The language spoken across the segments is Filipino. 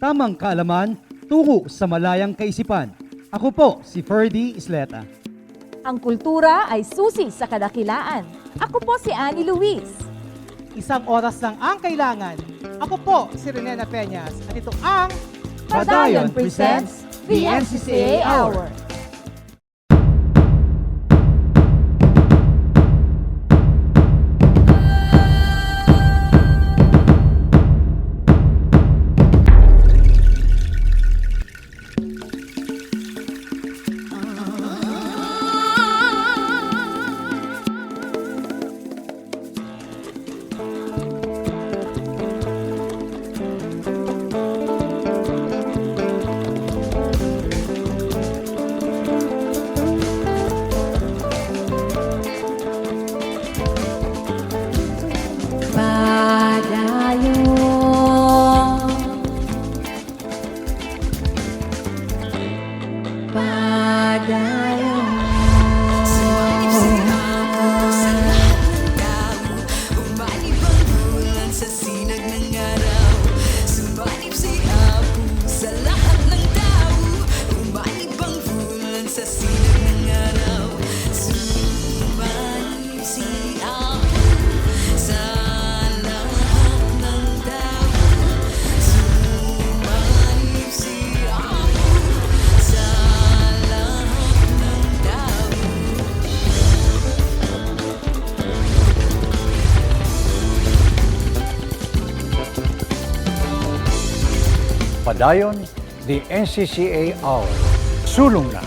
tamang kaalaman tungo sa malayang kaisipan. Ako po si Ferdy Isleta. Ang kultura ay susi sa kadakilaan. Ako po si Annie Luis. Isang oras lang ang kailangan. Ako po si Renena Peñas at ito ang Padayon Presents the NCCA Hour. Padayon, the NCCA Hour. Sulong na.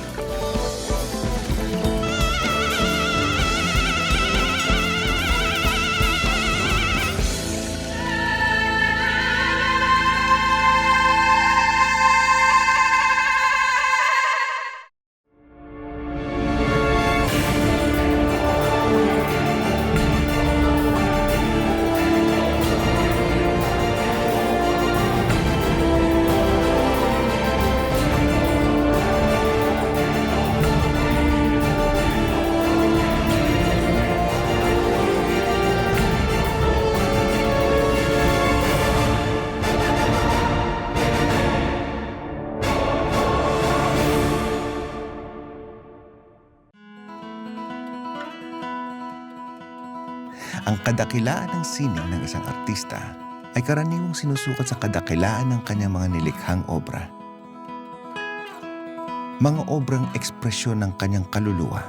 Ang kadakilaan ng sining ng isang artista ay karaniwang sinusukat sa kadakilaan ng kanyang mga nilikhang obra. Mga obrang ekspresyon ng kanyang kaluluwa,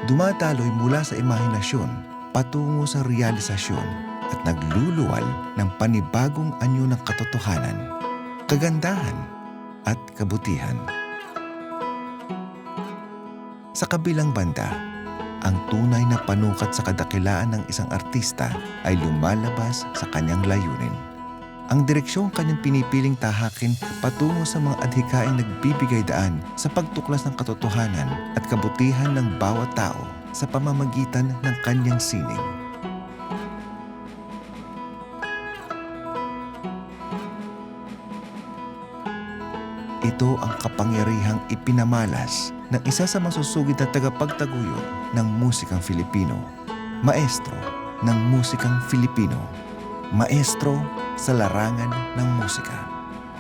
dumadaloy mula sa imahinasyon patungo sa realisasyon at nagluluwal ng panibagong anyo ng katotohanan, kagandahan at kabutihan. Sa kabilang banda, ang tunay na panukat sa kadakilaan ng isang artista ay lumalabas sa kanyang layunin. Ang direksyong kanyang pinipiling tahakin patungo sa mga adhikaing nagbibigay daan sa pagtuklas ng katotohanan at kabutihan ng bawat tao sa pamamagitan ng kanyang sining. Ito ang kapangyarihang ipinamalas ng isa sa masusugid na tagapagtaguyod ng musikang Filipino, maestro ng musikang Filipino, maestro sa larangan ng musika.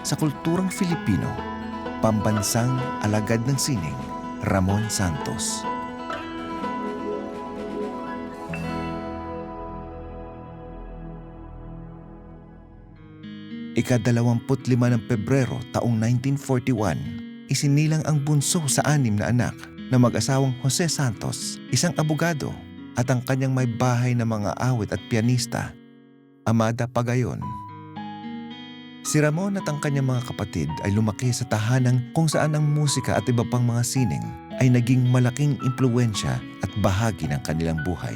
Sa kulturang Filipino, Pambansang Alagad ng Sining Ramon Santos. Ika-25 ng Pebrero taong 1941, isinilang ang bunso sa 6 na anak na mag-asawang Jose Santos, isang abogado, at ang kanyang may bahay na mga awit at pianista, Amada Pagayon. Si Ramon at ang kanyang mga kapatid ay lumaki sa tahanang kung saan ang musika at iba pang mga sining ay naging malaking impluwensya at bahagi ng kanilang buhay.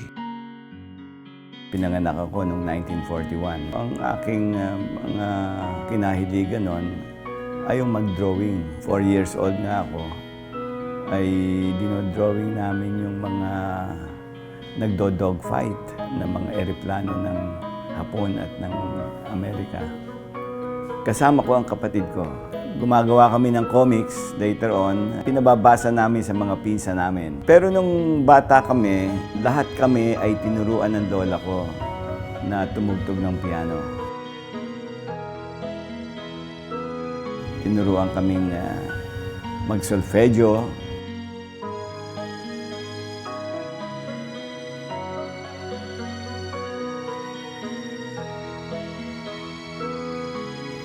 Pinanganak ako noong 1941. Ang aking mga kinahiligan noon ay yung mag-drawing. 4 years old na ako, ay dinodrawing namin yung mga nagdo-dogfight na mga eroplano ng Hapon at ng Amerika. Kasama ko ang kapatid ko. Gumagawa kami ng comics later on. Pinababasa namin sa mga pinsa namin. Pero nung bata kami, lahat kami ay tinuruan ng lola ko na tumugtog ng piano. Tinuruan kaming mag-solfeggio.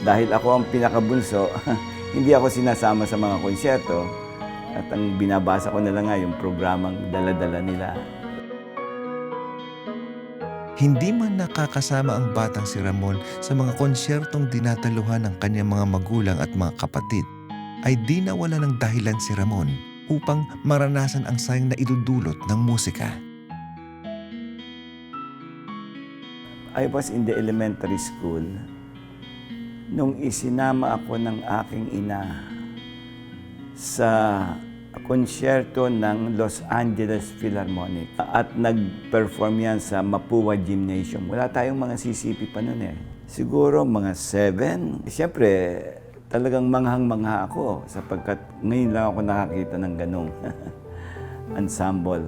Dahil ako ang pinakabunso, hindi ako sinasama sa mga konsyerto at ang binabasa ko na lang nga yung programang dala-dala nila. Hindi man nakakasama ang batang si Ramon sa mga konsyertong dinadaluhan ng kanyang mga magulang at mga kapatid, ay di nawala ng dahilan si Ramon upang maranasan ang sayang na idudulot ng musika. I was in the elementary school nung isinama ako ng aking ina sa konsyerto ng Los Angeles Philharmonic at nag-perform yan sa Mapua Gymnasium. Wala tayong mga CCP pa noon eh. Siguro mga 7. Siyempre, talagang manghang-mangha ako sapagkat ngayon lang ako nakakita ng ganong ensemble.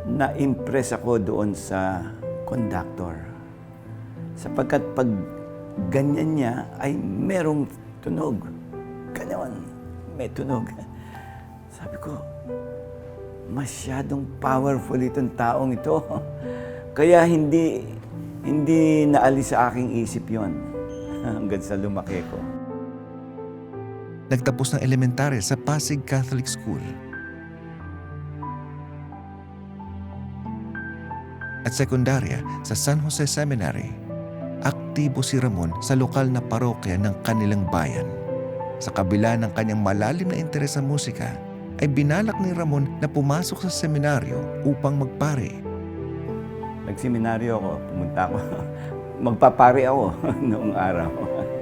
Na-impress ako doon sa conductor. Sapagkat pag ganyan niya ay merong tunog. Ganon, may tunog. Sabi ko, masyadong powerful itong taong ito. Kaya hindi naalis sa aking isip yon hanggang sa lumaki ko. Nagtapos ng elementarya sa Pasig Catholic School. At sekundarya sa San Jose Seminary. Aktibo si Ramon sa lokal na parokya ng kanilang bayan. Sa kabila ng kanyang malalim na interes sa musika, ay binalak ni Ramon na pumasok sa seminaryo upang magpare. Nagseminaryo ako, pumunta ako. Magpapare ako noong araw.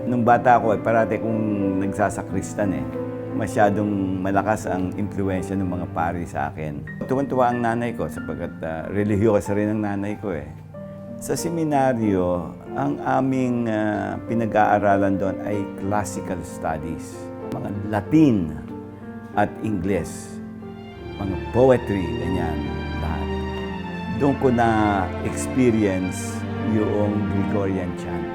Nung bata ako, parati kong nagsasakristan eh. Masyadong malakas ang impluensya ng mga pari sa akin. Tuwan-tuwa ang nanay ko sapagkat relihiyosa rin ang nanay ko eh. Sa seminaryo, ang aming pinag-aaralan doon ay classical studies. Mga Latin at Ingles, mga poetry, ganyan, lahat. Doon ko na-experience yung Gregorian chant,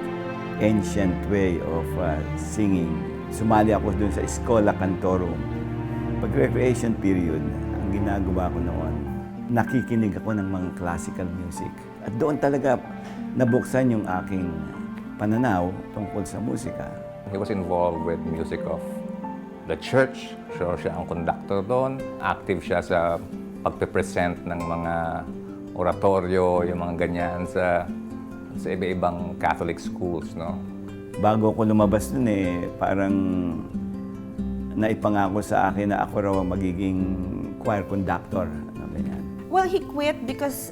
ancient way of singing. Sumali ako doon sa Schola Cantorum. Pag recreation period, ang ginagawa ko noon, nakikinig ako ng mga classical music. At doon talaga nabuksan yung aking pananaw tungkol sa musika. He was involved with music of the church. So siya ang conductor doon. Active siya sa pagpe-present ng mga oratorio, yung mga ganyan sa iba-ibang Catholic schools, no? Bago ako lumabas dun parang naipangako sa akin na ako raw magiging choir conductor. Ganyan. Well, he quit because,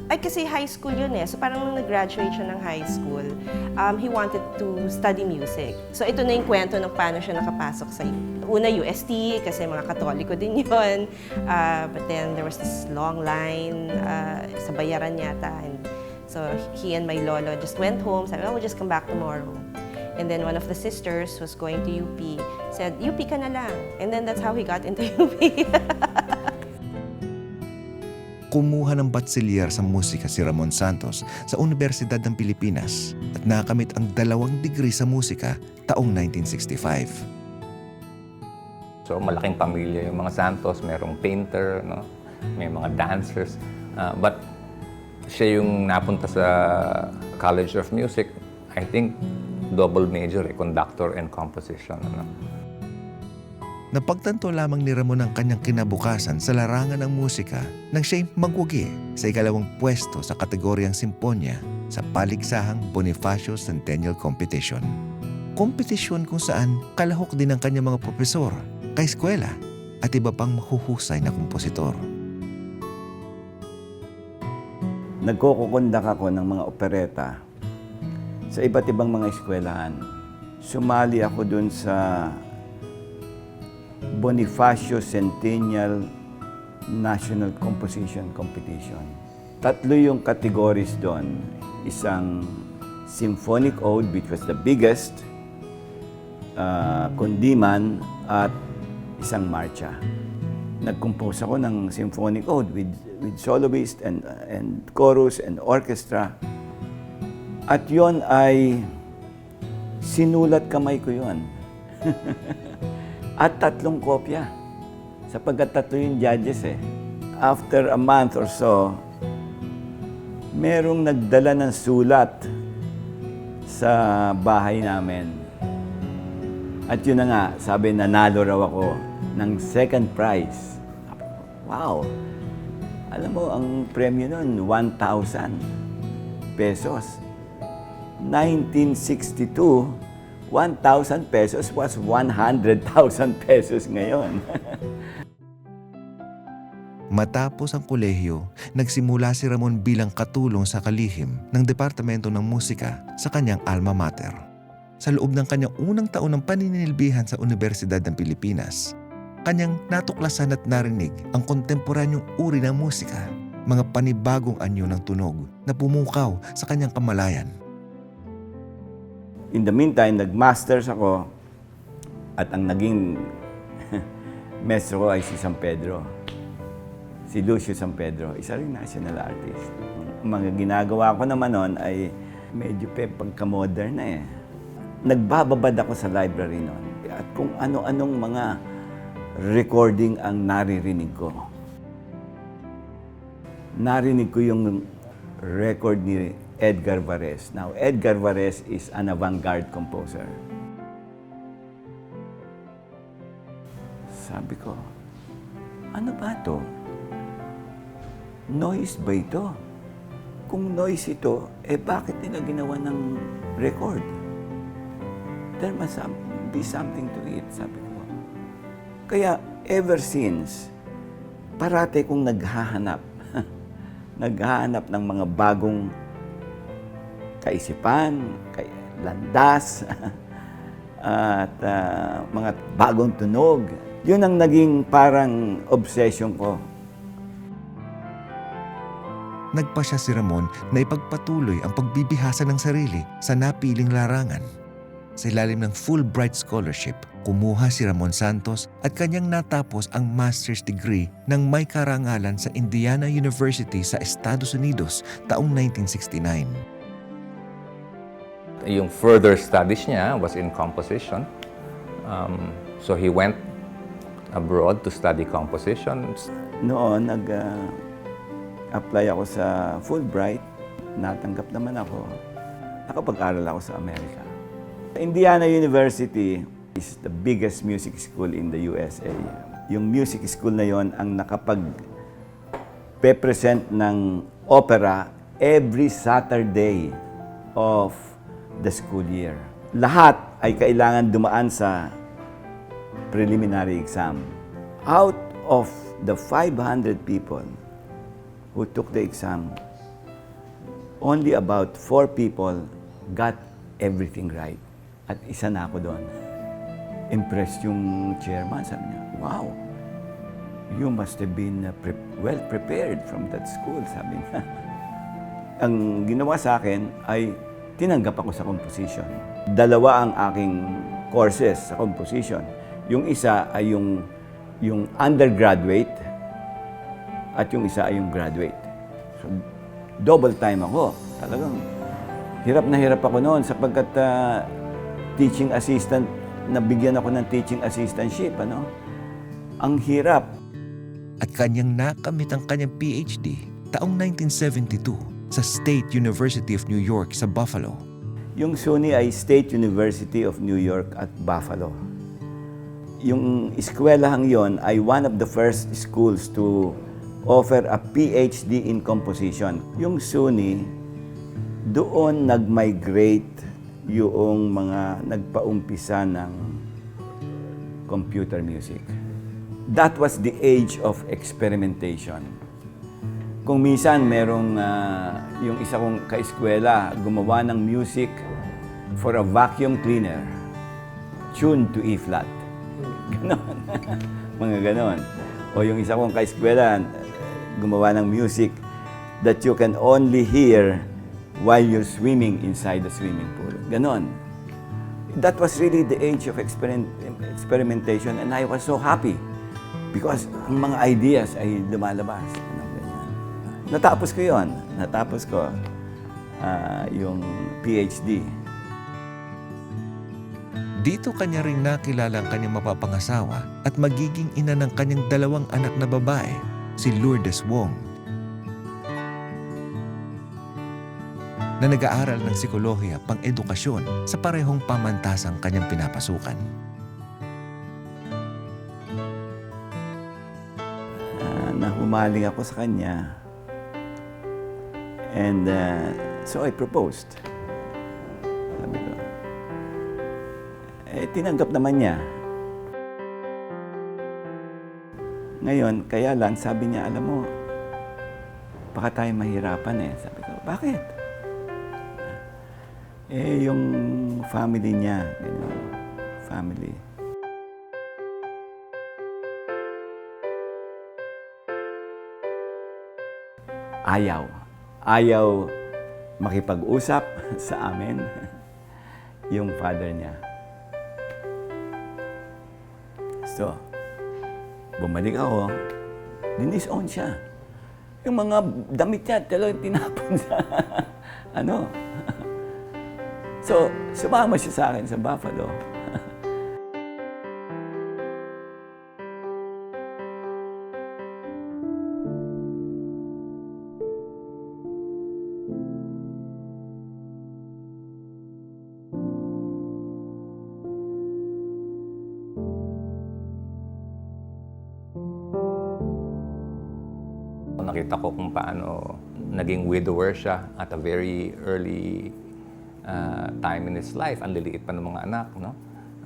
kasi high school yun eh. So parang nung nag-graduate siya ng high school, he wanted to study music. So ito na yung kwento ng paano siya nakapasok sa una UST, kasi mga Katoliko din yun. But then there was this long line sa bayaran yata. And so he and my lolo just went home, sabi, we'll just come back tomorrow. And then one of the sisters was going to UP, said, UP ka na lang. And then that's how he got into UP. Kumuha ng batsilyer sa musika si Ramon Santos sa Universidad ng Pilipinas at nakamit ang 2 degree sa musika taong 1965. So malaking pamilya yung mga Santos, merong painter, no? May mga dancers. But siya yung napunta sa College of Music, I think double major, conductor and composition. Ano? Napagtanto lamang ni Ramon ang kanyang kinabukasan sa larangan ng musika nang siya'y magwagi sa 2nd pwesto sa kategoryang simponya sa paligsahang Bonifacio Centennial Competition. Kompetisyon kung saan kalahok din ang kanyang mga propesor, kaeskwela at iba pang mahuhusay na kompositor. Nagkukundak ako ng mga opereta sa iba't ibang mga eskwelahan. Sumali ako dun sa Bonifacio Centennial National Composition Competition. 3 yung categories doon. Isang symphonic ode, which was the biggest, kundiman, at isang marcha. Nag-compose ako ng symphonic ode with soloist and chorus and orchestra. At yon ay sinulat kamay ko yon. At 3 kopya. Sapagkat 3 yung judges eh. After a month or so, merong nagdala ng sulat sa bahay namin. At yun na nga, sabi, nanalo raw ako ng 2nd prize. Wow! Alam mo, ang premyo nun, 1,000 pesos. 1962, 1,000 pesos was 100,000 pesos ngayon. Matapos ang kolehiyo, nagsimula si Ramon bilang katulong sa kalihim ng Departamento ng Musika sa kanyang alma mater. Sa loob ng kanyang unang taon ng paninilbihan sa Universidad ng Pilipinas, kanyang natuklasan at narinig ang kontemporanyong uri ng musika, mga panibagong anyo ng tunog na pumukaw sa kanyang kamalayan. In the meantime, nag-masters ako at ang naging maestro ko ay si San Pedro. Si Lucio San Pedro, isa ring national artist. Ang mga ginagawa ko naman noon ay medyo pagka-modern na eh. Nagbababad ako sa library noon at kung ano-anong mga recording ang naririnig ko. Narinig ko yung record ni Edgar Varese. Now, Edgar Varese is an avant-garde composer. Sabi ko, ano ba ito? Noise ba ito? Kung noise ito, bakit nila ginawa ng record? There must be something to it, sabi ko. Kaya, ever since, parate kong naghahanap ng mga bagong kaisipan, landas, at mga bagong tunog. Yun ang naging parang obsession ko. Nagpasya si Ramon na ipagpatuloy ang pagbibihasa ng sarili sa napiling larangan. Sa ilalim ng Fulbright Scholarship, kumuha si Ramon Santos at kanyang natapos ang master's degree ng may karangalan sa Indiana University sa Estados Unidos taong 1969. Yung further studies niya was in composition. So he went abroad to study composition. Noon, nag-apply ako sa Fulbright. Natanggap naman ako. Nakapag-aral ako sa Amerika. Indiana University is the biggest music school in the USA. Yung music school na yon ang nakapag-present ng opera every Saturday of the school year. Lahat ay kailangan dumaan sa preliminary exam. Out of the 500 people who took the exam, only about 4 people got everything right. At isa na ako doon. Impressed yung chairman. Sabi niya, wow, you must have been well prepared from that school, sabi niya. Ang ginawa sa akin ay tinanggap ako sa composition. 2 ang aking courses sa composition. Yung isa ay yung undergraduate at yung isa ay yung graduate. So, double time ako. Talagang hirap na hirap ako noon sapagkat teaching assistant, nabigyan ako ng teaching assistantship, ano? Ang hirap. At kanyang nakamit ang kanyang PhD taong 1972 sa State University of New York sa Buffalo. Yung SUNY ay State University of New York at Buffalo. Yung eskwelahang yon ay one of the first schools to offer a PhD in composition. Yung SUNY, doon nag-migrate yung mga nagpaumpisa ng computer music. That was the age of experimentation. Kung minsan merong yung isa kong kaeskwela gumawa ng music for a vacuum cleaner, tuned to E flat. Ganon. Mga ganon. O yung isa kong kaeskwela gumawa ng music that you can only hear while you're swimming inside the swimming pool. Ganon. That was really the age of experimentation and I was so happy because ang mga ideas ay lumalabas. Natapos ko yon. Natapos ko yung PhD. Dito kanya ring nakilala ang kanyang mapapangasawa at magiging ina ng kanyang 2 anak na babae, si Lourdes Wong, na nag-aaral ng psikolohiya pang-edukasyon sa parehong pamantasang kanyang pinapasukan. Nahumaling ako sa kanya. And so I proposed. Sabi ko, tinanggap naman niya. Ngayon, kaya lang, sabi niya, alam mo, baka tayo mahirapan eh. Sabi ko, bakit? Yung family niya, family. Ayaw makipag-usap sa amin yung father niya. So, bumalik ako, dinisown siya. Yung mga damit niya, talagang tinapon sa ano. So, sumama siya sa akin sa Buffalo. Nakita ko kung paano naging widower siya at a very early time in his life. Ang liliit pa ng mga anak, no?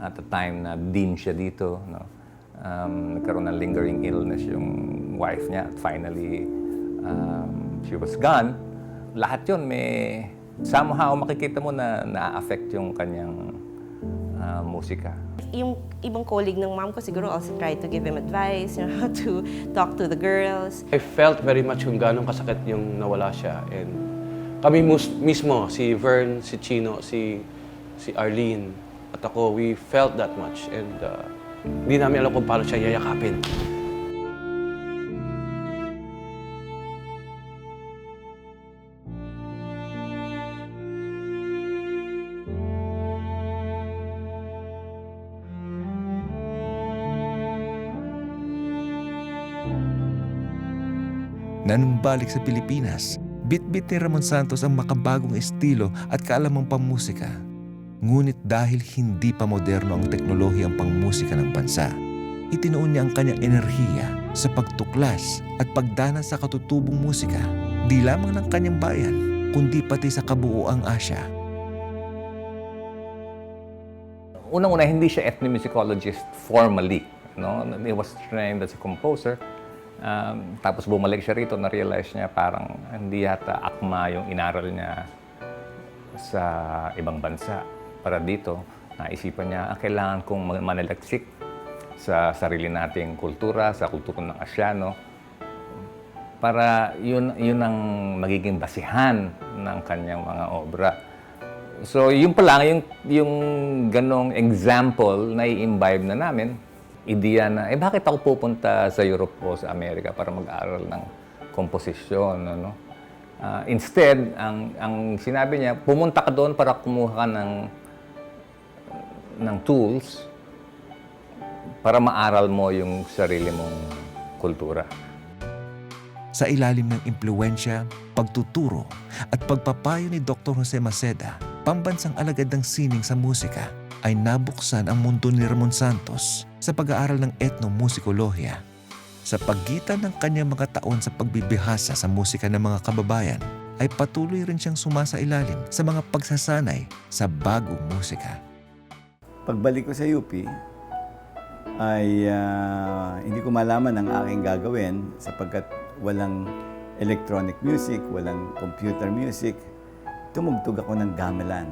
At the time na dean siya dito, no? Nagkaroon ng lingering illness yung wife niya. At finally, she was gone. Lahat yun, may somehow makikita mo na na-affect yung kanyang musika. Yung ibang colleague ng mom ko siguro also tried to give him advice, how to talk to the girls. I felt very much kung gano'ng kasakit yung nawala siya. And kami mismo, si Vern, si Chino, si Arlene, at ako, we felt that much. And hindi namin alam kung paano siya yayakapin. Nanumbalik sa Pilipinas, bit-bit ni Ramon Santos ang makabagong estilo at kaalamang pangmusika. Ngunit dahil hindi pa moderno ang teknolohiyang pangmusika ng bansa, itinuon niya ang kanyang enerhiya sa pagtuklas at pagdana sa katutubong musika, di lamang ng kanyang bayan, kundi pati sa kabuuang Asya. Unang-una, hindi siya ethnomusicologist formally, no? He was trained as a composer. Tapos bumalik siya rito, na-realize niya parang hindi yata akma yung inaral niya sa ibang bansa. Para dito, naisipan niya, kailangan kong manalaksik sa sarili nating kultura, sa kultura ng Asyano, para yun ang magiging basihan ng kanyang mga obra. So, yun pa lang, yung ganong example na i-imbibe na namin, ideya na, bakit ako pupunta sa Europe o sa Amerika para mag-aaral ng komposisyon, ano? Instead, ang sinabi niya, pumunta ka doon para kumuha ka ng tools para maaral mo yung sarili mong kultura. Sa ilalim ng impluwensya, pagtuturo at pagpapayo ni Dr. Jose Maceda, Pambansang Alagad ng sining sa musika, ay nabuksan ang mundo ni Ramon Santos sa pag-aaral ng etnomusikolohiya. Sa pagitan ng kanyang mga taon sa pagbibihasa sa musika ng mga kababayan, ay patuloy rin siyang sumasailalim sa mga pagsasanay sa bagong musika. Pagbalik ko sa UP, ay hindi ko malaman ang aking gagawin sapagkat walang electronic music, walang computer music. Tumugtog ako ng gamelan.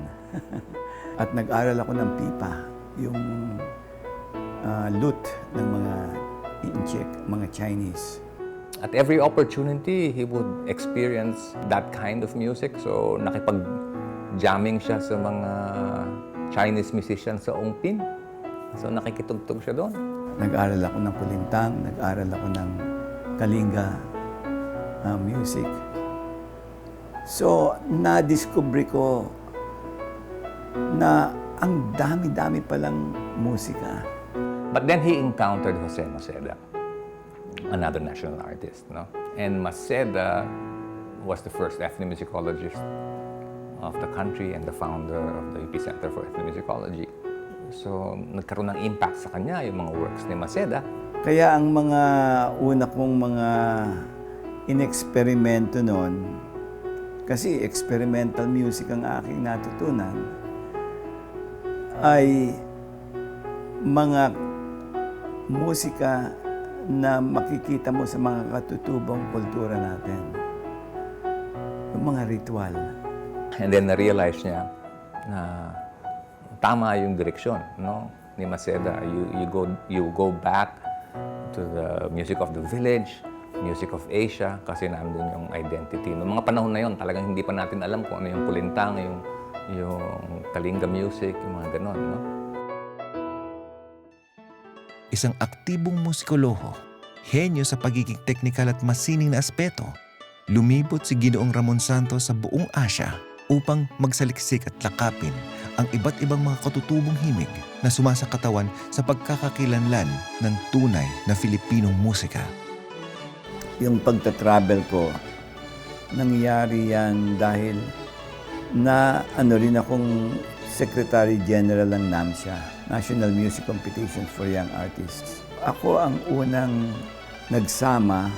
At nag-aral ako ng pipa, yung lute ng mga Incheck, mga Chinese. At every opportunity, he would experience that kind of music. So, nakipag-jamming siya sa mga Chinese musicians sa Ongpin. So, nakikitugtog siya doon. Nag-aral ako ng kulintang, nag-aral ako ng kalinga music. So, na-discover ko na ang dami-dami palang musika. But then he encountered Jose Maceda, another national artist, no? And Maceda was the first ethnomusicologist of the country and the founder of the UP Center for Ethnomusicology. So, nagkaroon ng impact sa kanya yung mga works ni Maceda. Kaya ang mga una kong mga ineksperimento noon, kasi experimental music ang aking natutunan, ay mga musika na makikita mo sa mga katutubong kultura natin. Yung mga ritual. And then na-realize niya na tama yung direksyon, no? Ni Maceda. You go back to the music of the village, music of Asia, kasi nandun yung identity. Noong mga panahon na yon, talagang hindi pa natin alam kung ano yung kulintang, yung kalinga music, yung mga ganon, no? Isang aktibong musikoloho, henyo sa pagiging teknikal at masining na aspeto, lumibot si Ginoong Ramon Santos sa buong Asia upang magsaliksik at lakapin ang iba't ibang mga katutubong himig na sumasakatawan sa pagkakakilanlan ng tunay na Filipinong musika. Yung pagta-travel ko, nangyari yan dahil na rin akong Secretary General ng NAMSA, National Music Competitions for Young Artists. Ako ang unang nagsama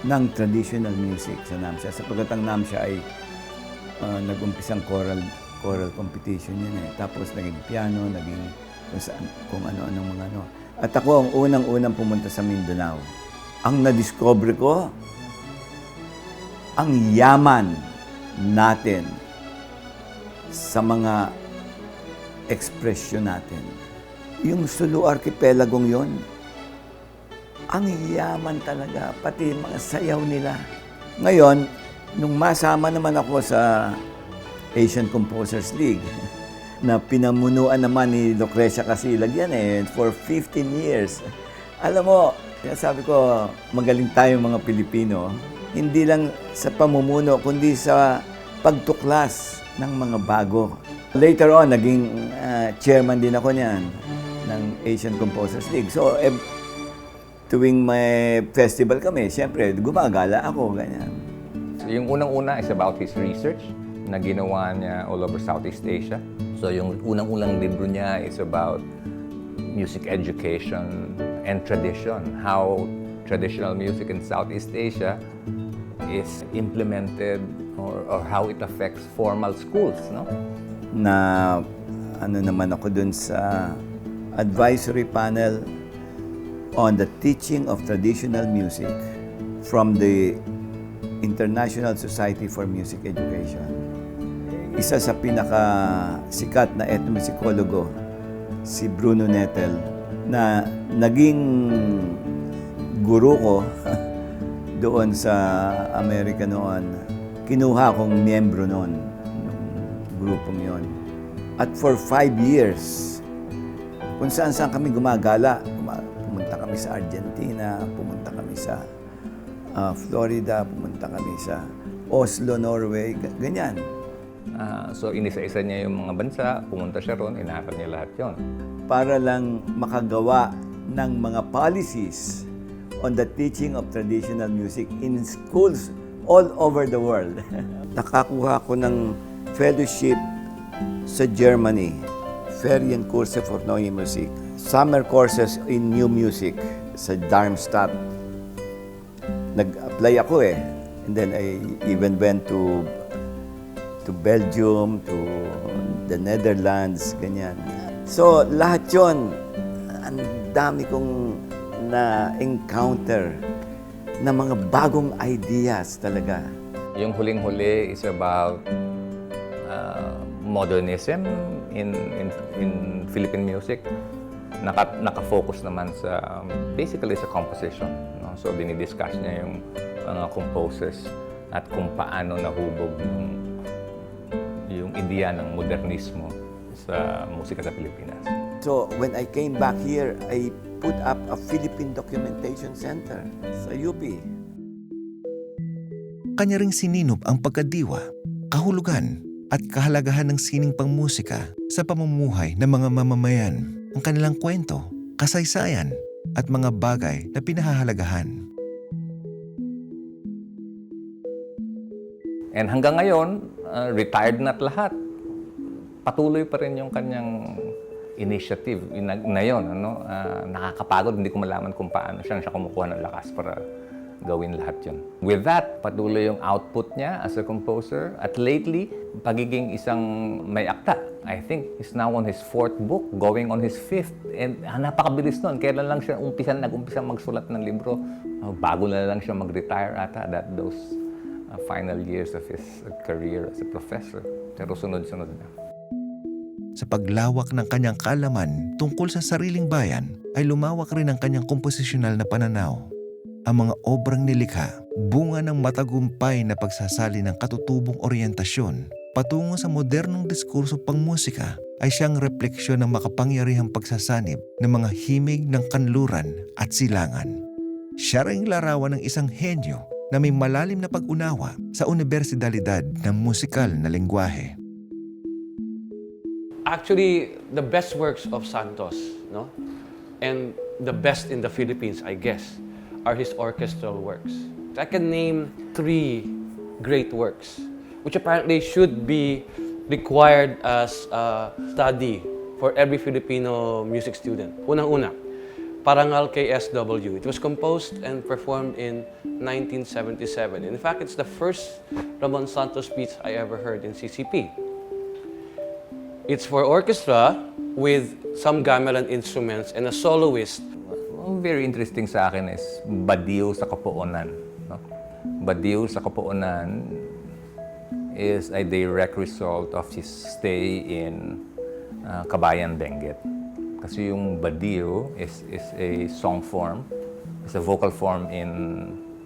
ng traditional music sa NAMSA. Sapagkat ang NAMSA ay nag-umpisang choral competition yun eh. Tapos naging piano, naging kung ano-anong mga ano. At ako ang unang-unang pumunta sa Mindanao. Ang na-discover ko, ang yaman natin sa mga ekspresyon natin. Yung Sulu Archipelagong yon, ang yaman talaga, pati mga sayaw nila. Ngayon, nung masama naman ako sa Asian Composers League, na pinamunuan naman ni Lucrecia Casilag yan for 15 years. Alam mo, sabi ko, magaling tayong mga Pilipino, hindi lang sa pamumuno, kundi sa pagtuklas ng mga bago. Later on, naging chairman din ako niyan ng Asian Composers League. So, tuwing may festival kami, siyempre, gumagala ako, ganyan. So, yung unang-una is about his research na ginawa niya all over Southeast Asia. So, yung unang-unang libro niya is about music education and tradition, how traditional music in Southeast Asia is implemented or how it affects formal schools, no? Na naman ako dun sa advisory panel on the teaching of traditional music from the International Society for Music Education. Isa sa pinakasikat na ethnomusicologo, si Bruno Nettel, na naging guru ko doon sa Amerika noon. Kinuha akong miyembro noon, ng grupong yon. At for 5 years, kung saan-saan kami gumagala, pumunta kami sa Argentina, pumunta kami sa Florida, pumunta kami sa Oslo, Norway, ganyan. So, inisa-isa niya yung mga bansa, pumunta siya ron, inaral niya lahat yon. Para lang makagawa ng mga policies on the teaching of traditional music in schools all over the world. Nakakuha ko ng fellowship sa Germany, Ferienkurse für Neue Musik, summer courses in new music sa Darmstadt. Nag-apply ako and then I even went to Belgium, to the Netherlands, ganyan. So, lahat yon, ang dami kong na-encounter na mga bagong ideas talaga. Yung huling-huli is about modernism in Philippine music. Naka-focus naman sa, basically sa composition. No? So, dinidiscuss niya yung mga composers at kung paano nahubog yung ideya ng modernismo sa musika sa Pilipinas. So, when I came back here, I put up a Philippine Documentation Center sa UP. Kanya ring sininob ang pagkadiwa, kahulugan at kahalagahan ng sining pangmusika sa pamumuhay ng mga mamamayan, ang kanilang kwento, kasaysayan, at mga bagay na pinahahalagahan. And hanggang ngayon, retired na't lahat. Patuloy pa rin yung kanyang initiative na yun. Nakakapagod, hindi ko malaman kung paano siya kumukuha ng lakas para gawin lahat yun. With that, patuloy yung output niya as a composer. At lately, pagiging isang may akta. I think he's now on his 4th book, going on his 5th. And napakabilis nun. Kailan lang siya nag-umpisa magsulat ng libro. Bago na lang siya mag-retire ata those final years of his career as a professor. Pero sunod-sunod na. Sa paglawak ng kanyang kaalaman tungkol sa sariling bayan, ay lumawak rin ang kanyang komposisyonal na pananaw. Ang mga obrang nilikha, bunga ng matagumpay na pagsasali ng katutubong oryentasyon patungo sa modernong diskurso pangmusika ay siyang refleksyon ng makapangyarihang pagsasanib ng mga himig ng kanluran at silangan. Siya ring larawan ng isang henyo na may malalim na pag-unawa sa unibersalidad ng musikal na lengguwahe. Actually, the best works of Santos, no? And the best in the Philippines, I guess, are his orchestral works. I can name 3 great works, which apparently should be required as a study for every Filipino music student. Unang-una, Parangal kay SW. It was composed and performed in 1977. In fact, it's the first Ramon Santos piece I ever heard in CCP. It's for orchestra with some gamelan instruments and a soloist. Ang very interesting sa akin is Badiw sa Kapuonan. No? Badiw sa Kapuonan is a direct result of his stay in Kabayan, Benguet. Kasi yung Badiw is a song form, is a vocal form in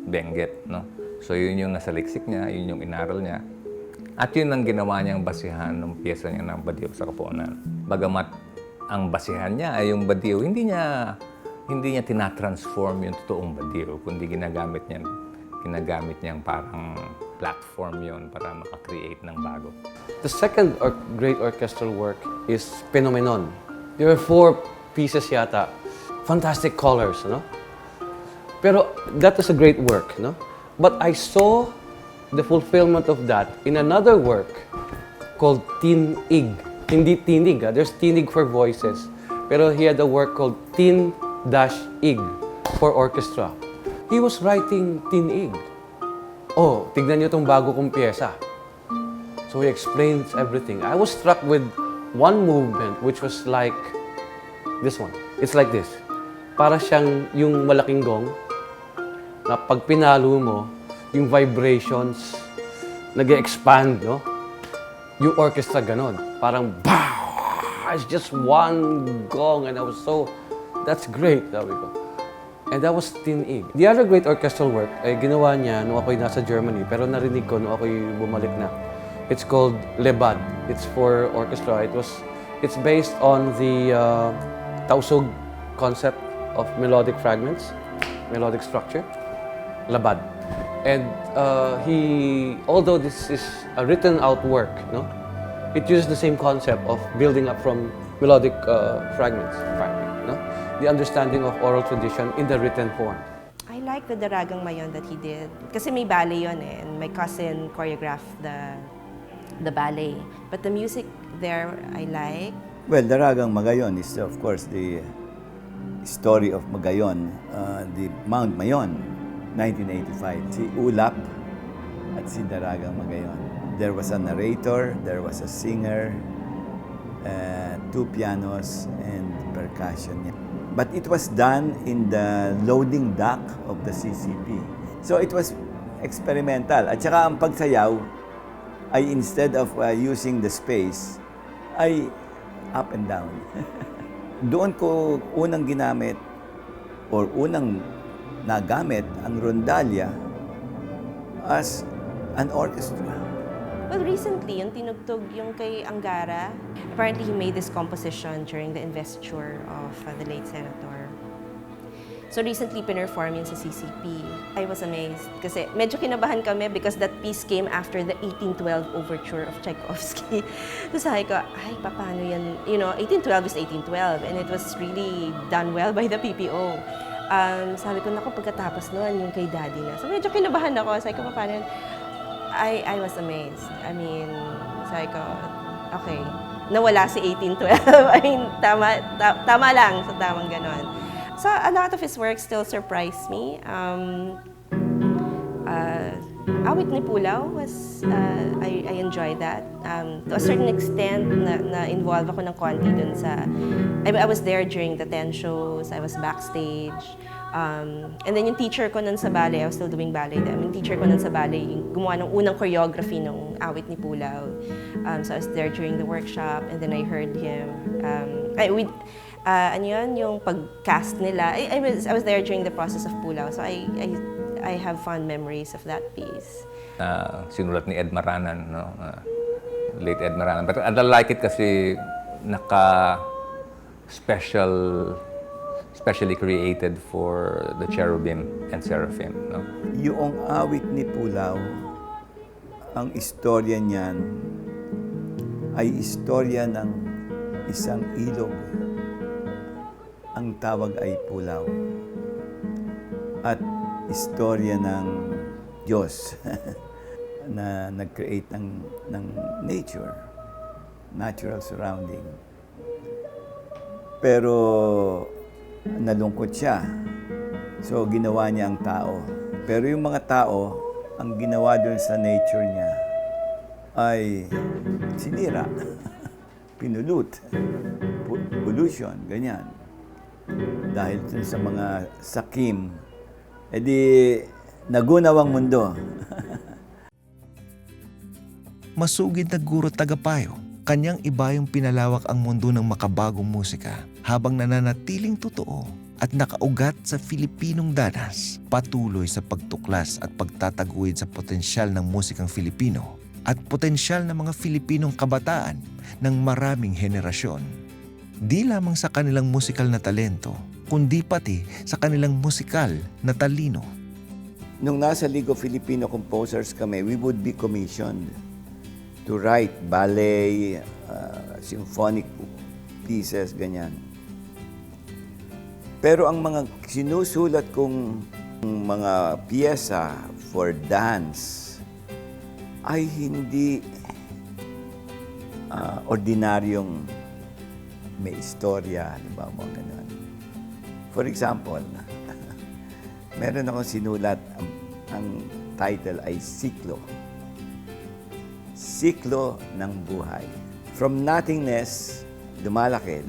Benguet. No? So yun yung nasa liksik niya, yun yung inaral niya. At yun ang ginawa niyang basihan ng piyesa niya ng Badiw sa Kapuonan. Bagamat ang basihan niya ay yung Badiw, hindi niya tinatransform yung totoong Badiw, kundi ginagamit niyang parang platform yon para makakreate ng bago. The second great orchestral work is Phenomenon. There were 4 pieces yata. Fantastic colors, no? Pero that was a great work, no? But I saw the fulfillment of that in another work called Tinig. Hindi Tinig, there's Tinig for voices. Pero he had a work called Tin-Ig for orchestra. He was writing Tinig. Oh, tignan niyo itong bago kong piyesa. So he explains everything. I was struck with one movement which was like this one. It's like this. Para siyang yung malaking gong na pag pinalo mo, yung vibrations nag-expand, no? Yung orchestra ganon. Parang BAW! It's just one gong and I was so, that's great, sabi ko. And that was Tinig. The other great orchestral work ay ginawa niya nung ako'y nasa Germany, pero narinig ko nung ako'y bumalik na. It's called Lebad. It's for orchestra. It's based on the tausug concept of melodic fragments, melodic structure, Labad. And although this is a written out work, no, it uses the same concept of building up from melodic fragments, no, the understanding of oral tradition in the written form. I like the Daragang Mayon that he did. Kasi may ballet yun eh, and my cousin choreographed the ballet. But the music there, I like. Well, Daragang Magayon is, of course, the story of Magayon, the Mount Mayon, 1985. Si Ulap at si Daragang Magayon. There was a narrator, there was a singer, 2 pianos, and percussion. But it was done in the loading dock of the CCP. So it was experimental. At saka ang pagsayaw ay instead of using the space, ay up and down. Doon ko unang ginamit or unang nagamit ang rondalya as an orchestra. Well, recently, yung tinugtog yung kay Angara, apparently he made this composition during the investiture of the late senator. So recently, pinerform yun sa CCP. I was amazed kasi medyo kinabahan kami because that piece came after the 1812 overture of Tchaikovsky. So sabi ko, ay, paano yan? 1812 is 1812 and it was really done well by the PPO. Sabi ko, naku, pagkatapos noon, yung kay Daddy na. So medyo kinabahan ako. Sabi ko, paano yun? I was amazed. I mean, sabi ko, okay, nawala si 1812. I mean, tama lang sa tamang ganon. So a lot of his work still surprised me. Awit ni Pulaw was, I enjoyed that. To a certain extent, na-involve ako ng konti dun sa, I was there during the 10 shows, I was backstage. And then yung teacher ko nun sa ballet, I was still doing ballet then. Yung teacher ko nun sa ballet, yung gumawa ng unang choreography ng awit ni Pulaw. So I was there during the workshop and then I heard him. Ano yun, yung pag-cast nila. I was there during the process of Pulaw. So I have fond memories of that piece. Sinulat ni Ed Maranan, no? Late Ed Maranan. But I like it kasi specially created for the cherubim and seraphim. No? Yung awit ni Pulaw, ang istorya niyan ay istorya ng isang ilog. Ang tawag ay Pulaw. At istorya ng Diyos na nag-create ng nature, natural surrounding. Pero nalungkot siya. So, ginawa niya ang tao. Pero yung mga tao, ang ginawa doon sa nature niya ay sinira, pinulut, pollution, ganyan. Dahil dun sa mga sakim, edi nagunaw ang mundo. Masugid na guro tagapayo, kanyang iba yung pinalawak ang mundo ng makabagong musika habang nananatiling totoo at nakaugat sa Filipinong danas, patuloy sa pagtuklas at pagtataguyod sa potensyal ng musikang Filipino at potensyal ng mga Filipinong kabataan ng maraming henerasyon. Di lamang sa kanilang musikal na talento, kundi pati sa kanilang musikal na talino. Nung nasa League of Filipino Composers kami, we would be commissioned to write ballet, symphonic pieces, ganyan. Pero ang mga sinusulat kong mga piyesa for dance ay hindi ordinaryong may istorya, halimbawa mga ganun. For example, meron akong sinulat, ang title ay Siklo. Siklo ng buhay. From nothingness, lumalaki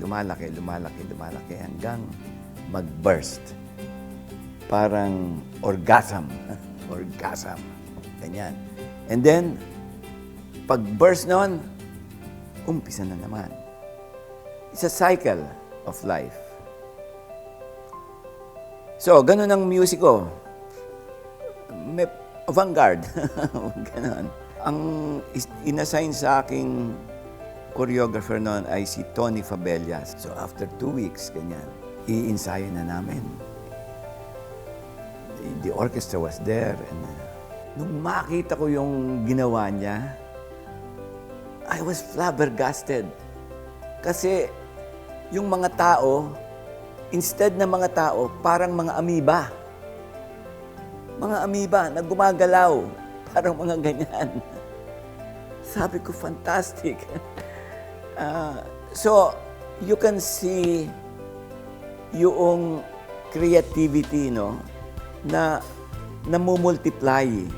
hanggang mag-burst. Parang orgasm. Orgasm. Ganyan. And then, pag-burst nun, umpisa na naman. It's a cycle of life. So, ganun ang music ko. May avant-garde. Ganun. Ang inassign sa aking choreographer noon ay si Tony Fabellas. So, after 2 weeks, ganyan, i-ensayo na namin. The orchestra was there. And, nung makita ko yung ginawa niya, I was flabbergasted. Kasi yung mga tao, instead na mga tao, parang mga amoeba. Mga amoeba na gumagalaw. Parang mga ganyan. Sabi ko, fantastic. So, you can see yung creativity, no, na namumultiply.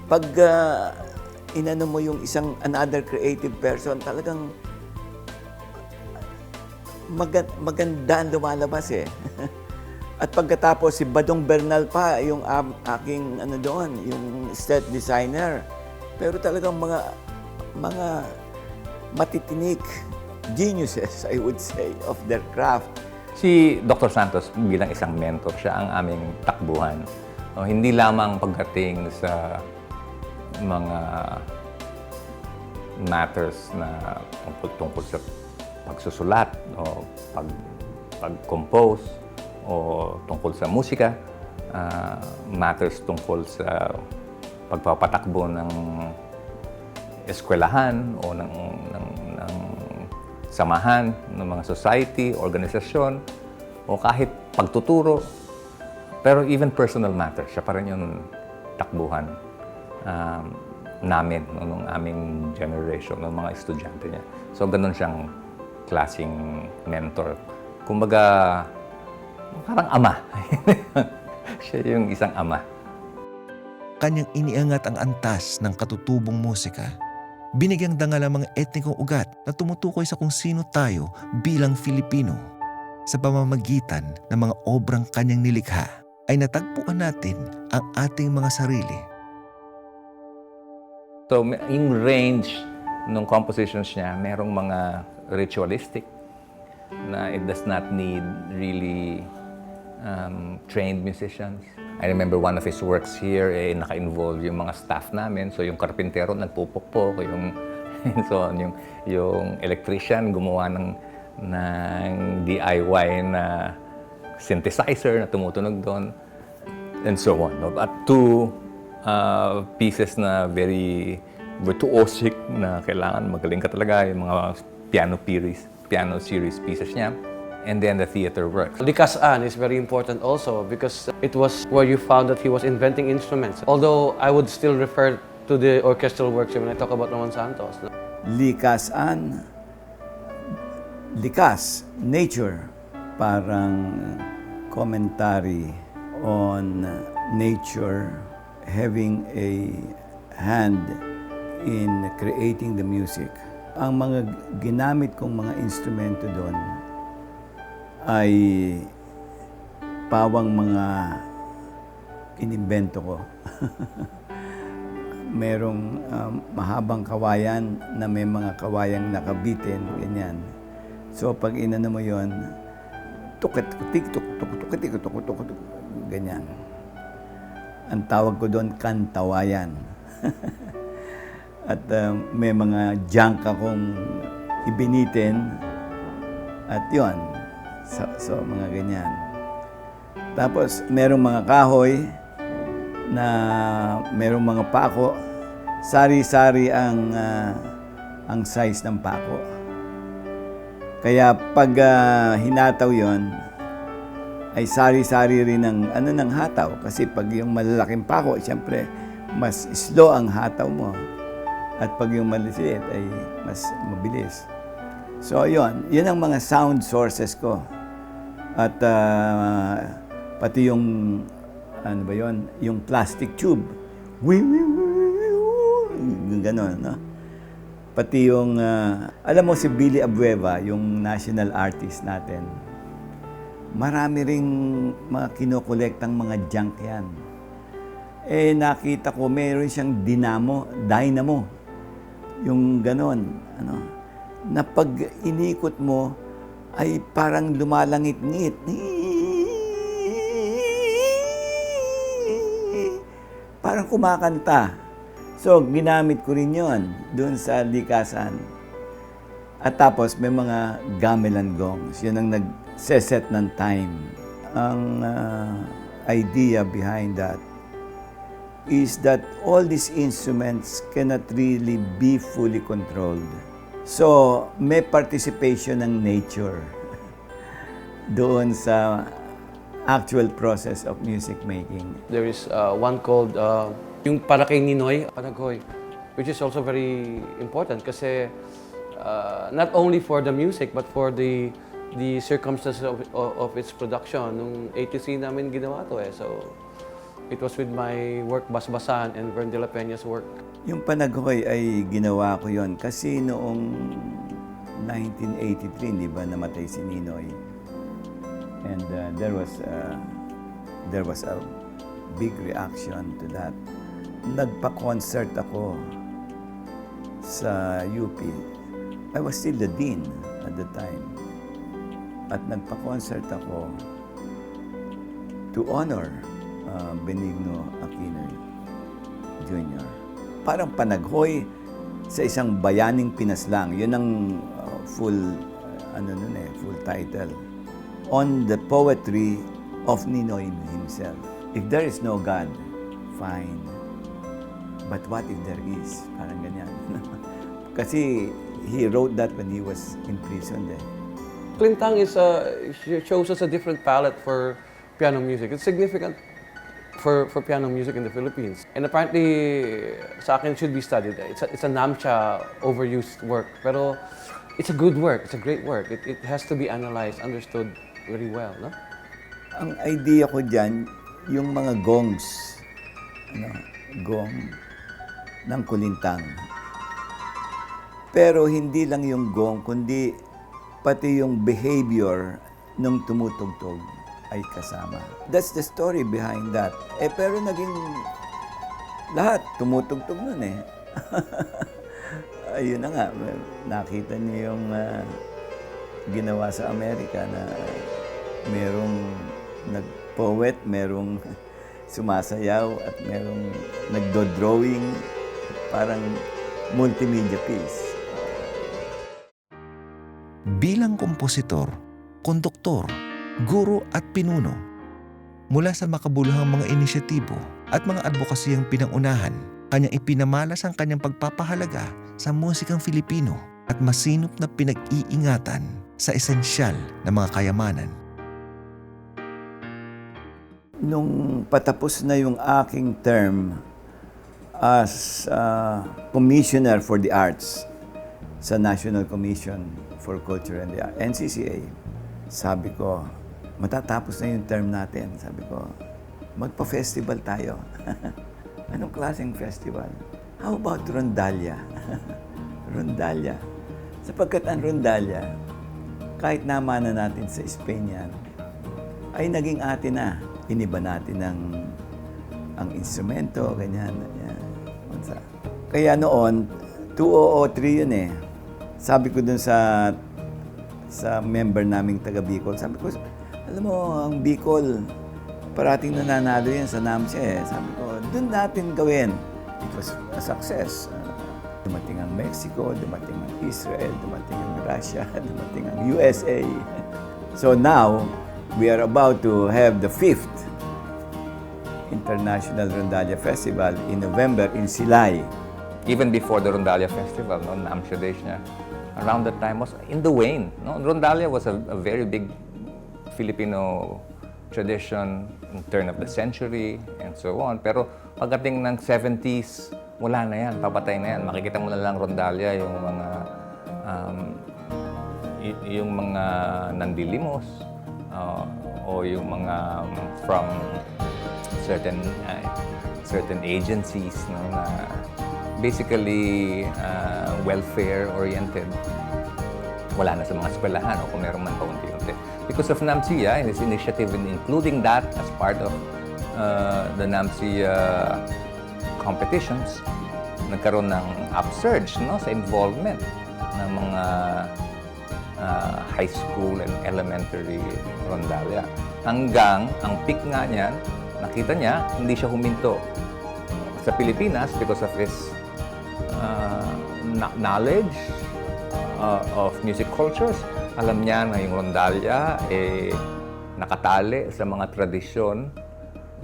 Pag inano mo yung another creative person, talagang maganda ang lumalabas eh. At pagkatapos si Badong Bernal pa, yung aking doon, yung set designer. Pero talagang mga matitinik geniuses, I would say, of their craft. Si Dr. Santos bilang isang mentor, siya ang aming takbuhan. Hindi lamang pagdating sa mga matters na tungkol sa pagsusulat o pag-compose o tungkol sa musika, matters tungkol sa pagpapatakbo ng eskwelahan o ng samahan ng mga society, organisasyon, o kahit pagtuturo. Pero even personal matters, siya pa rin yung takbuhan namin, nung aming generation, ng mga estudyante niya. So, ganun siyang klaseng mentor. Kumbaga, parang ama. Siya yung isang ama. Kanyang iniangat ang antas ng katutubong musika. Binigyang dangal ang mga etnikong ugat na tumutukoy sa kung sino tayo bilang Filipino. Sa pamamagitan ng mga obrang kanyang nilikha, ay natagpuan natin ang ating mga sarili. So, yung range ng compositions niya, merong mga ritualistic na it does not need really trained musicians. I remember one of his works here, naka-involve yung mga staff namin. So, yung karpintero nagpupukpok, so, yung electrician gumawa ng DIY na synthesizer na tumutunog doon, and so on. At two pieces na very virtuosic na kailangan magaling ka talaga, yung mga piano series pieces niya. And then the theater works. Likasaan is very important also because it was where you found that he was inventing instruments. Although I would still refer to the orchestral works when I talk about Ramon Santos. Likasaan, likas, nature, parang commentary on nature having a hand in creating the music. Ang mga ginamit kong mga instrumento doon ay pawang mga inimbento ko. Merong mahabang kawayan na may mga kawayang nakabitin, ganyan. So pag inano mo yon, tukit-tukit, ganyan. Ang tawag ko doon, kantawayan. At may mga junk akong ibinitin at yon. So, mga ganyan. Tapos, merong mga kahoy na merong mga pako. Sari-sari ang size ng pako. Kaya pag hinataw yon, ay sari-sari rin ng hataw. Kasi pag yung malalaking pako, siyempre, mas slow ang hataw mo. At pag yung maliliit ay mas mabilis. So, yun ang mga sound sources ko. At pati yung, ano ba yun, yung plastic tube. Ganon, no? Pati yung, alam mo si Billy Abueva, yung national artist natin, marami ring mga kinokolektang mga junk yan. Nakita ko, meron siyang dynamo, yung ganon, ano, na pag inikot mo, ay parang lumalangit-ngit. Parang kumakanta. So, ginamit ko rin yun doon sa likasan. At tapos, may mga gamelan gongs. Yun ang nag-set ng time. Ang idea behind that is that all these instruments cannot really be fully controlled. So, may participation ng nature doon sa actual process of music making. There is one called yung para kay Ninoy, Panaghoy, which is also very important kasi not only for the music but for the circumstances of its production. Nung E13 namin ginawa to So, it was with my work, Basbasan, and Vern de la Peña's work. Yung Panaghoy ay ginawa ko yon kasi noong 1983, di ba, namatay si Ninoy. And there was a big reaction to that. Nagpa-concert ako sa UP. I was still the dean at the time. At nagpa-concert ako to honor Benigno Aquino Jr. Parang Panaghoy sa isang bayaning pinaslang. Yun ang full title. On the poetry of Ninoy himself. If there is no God, fine. But what if there is? Parang ganyan. Kasi he wrote that when he was in prison then. Kulintang shows us a different palette for piano music. It's significant for piano music in the Philippines. And apparently, sa akin, it should be studied. It's a Namcha overused work. Pero it's a good work. It's a great work. It has to be analyzed, understood very well, no? Ang idea ko dyan, yung mga gongs, gong ng kulintang. Pero hindi lang yung gong, kundi pati yung behavior ng tumutugtog ay kasama. That's the story behind that. Pero naging lahat tumutugtog nun eh. Ayun na nga, nakita niyo yung ginawa sa Amerika na merong nag-poet, merong sumasayaw at merong nagdo-drawing, parang multimedia piece. Bilang kompositor, konduktor, guro at pinuno, mula sa makabuluhang mga inisyatibo at mga advokasiyang pinangunahan, kanyang ipinamalas ang kanyang pagpapahalaga sa musikang Filipino at masinop na pinag-iingatan sa esensyal na mga kayamanan. Nung patapos na yung aking term as Commissioner for the Arts sa National Commission for Culture and the NCCA, sabi ko, matatapos na yung term natin. Sabi ko, magpa-festival tayo. Anong klaseng festival? How about rondalya? Rondalya. Sapagkat ang rondalya, kahit naman na natin sa Spain yan, ay naging atin na. Iniba natin ang instrumento, ganyan. Kaya noon, 2003 yun eh. Sabi ko dun sa member naming taga Bicol, sabi ko, alam mo, ang Bicol, parating nananalo yan sa NAMSA eh. Sabi ko, dun natin gawin. It was a success. Dumating ang Mexico, dumating ang Israel, dumating ang Russia, dumating ang USA. So now, we are about to have the 5th International Rondalya Festival in November in Silay. Even before the Rondalya Festival, no, Namsha days niya, around that time was in the wane. No? Rondalya was a very big Filipino tradition in turn of the century and so on. Pero pagdating ng 70s, wala na yan, papatay na yan. Makikita mo na lang Rondalya, yung mga nandilimos, o yung mga from certain agencies, no, na basically welfare-oriented. Wala na sa mga eskwelahan o kung meron man paunti-unti. Because of NAMSIA and its initiative in including that as part of the NAMSIA competitions, nagkaroon ng upsurge, no, sa involvement ng mga high school and elementary rondalya. Hanggang ang peak nga niyan, nakita niya, hindi siya huminto sa Pilipinas because of his knowledge of music cultures. Alam niya na yung rondalya nakatali sa mga tradisyon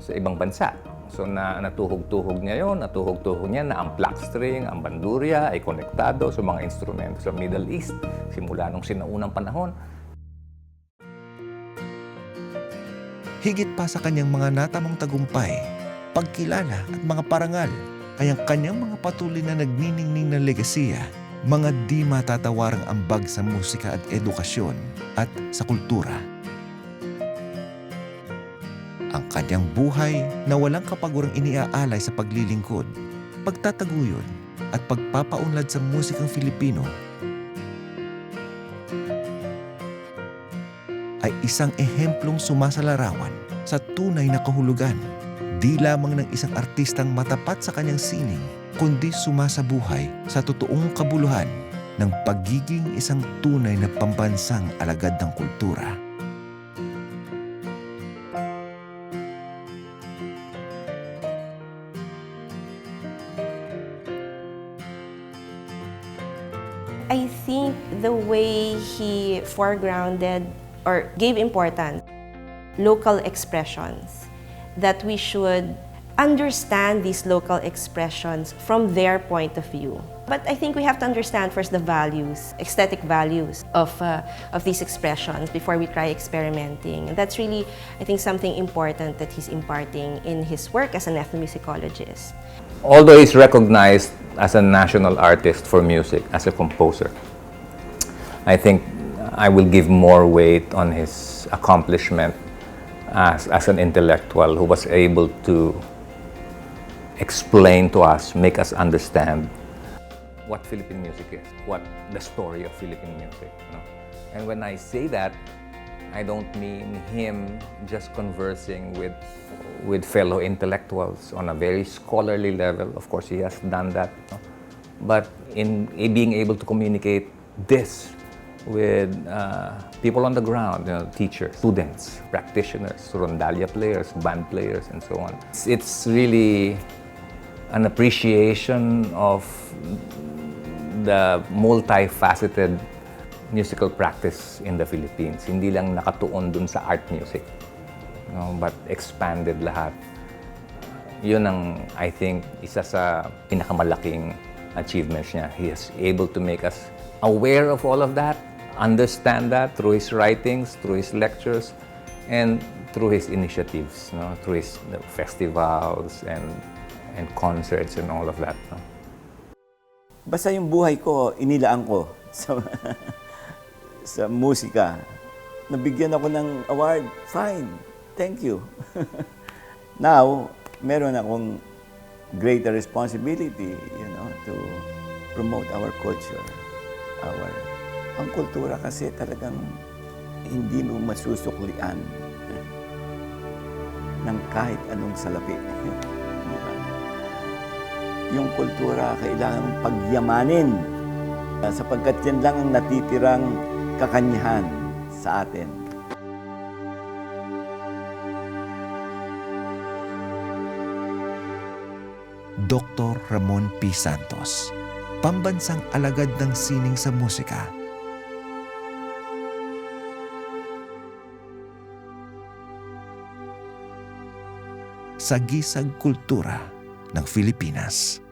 sa ibang bansa. So natuhog-tuhog niya yon, natuhog-tuhog niya na ang pluck string, ang bandurya ay konektado sa mga instrumento sa Middle East simula nung sinaunang panahon. Higit pa sa kanyang mga natamong tagumpay, pagkilala at mga parangal, ay ang kanyang mga patuloy na nagniningning na legasiya, mga di matatawarang ambag sa musika at edukasyon at sa kultura. Ang kanyang buhay na walang kapagurang iniaalay sa paglilingkod, pagtataguyod at pagpapaunlad sa musikang Filipino ay isang ehemplong sumasalarawan sa tunay na kahulugan, di lamang ng isang artistang matapat sa kanyang sining, kundi sumasabuhay sa totoong kabuluhan ng pagiging isang tunay na pambansang alagad ng kultura. I think the way he foregrounded or gave importance local expressions, that we should understand these local expressions from their point of view. But I think we have to understand first the values, aesthetic values of these expressions before we try experimenting. And that's really, I think, something important that he's imparting in his work as an ethnomusicologist. Although he's recognized as a national artist for music, as a composer, I think I will give more weight on his accomplishment as an intellectual who was able to explain to us, make us understand what Philippine music is, what the story of Philippine music. You know? And when I say that, I don't mean him just conversing with fellow intellectuals on a very scholarly level. Of course, he has done that. You know? But in being able to communicate this with people on the ground, you know, teachers, students, practitioners, rondalia players, band players, and so on. It's really an appreciation of the multifaceted musical practice in the Philippines. Hindi lang nakatuon dun sa art music, you know, but expanded lahat. Yun ang, I think, isa sa pinakamalaking achievements niya. He is able to make us aware of all of that, understand that through his writings, through his lectures, and through his initiatives, no? Through his festivals and concerts and all of that. No? Basta yung buhay ko, inilaan ko sa musika. Nabigyan ako ng award, fine, thank you. Now, meron akong greater responsibility, you know, to promote our culture. Ang kultura kasi talagang hindi mo masusuklian ng kahit anong salapi. Yung kultura kailangan pagyamanin sapagkat yan lang ang natitirang kakanyahan sa atin. Dr. Ramon P. Santos, Pambansang Alagad ng Sining sa Musika. Sagisag Kultura ng Pilipinas.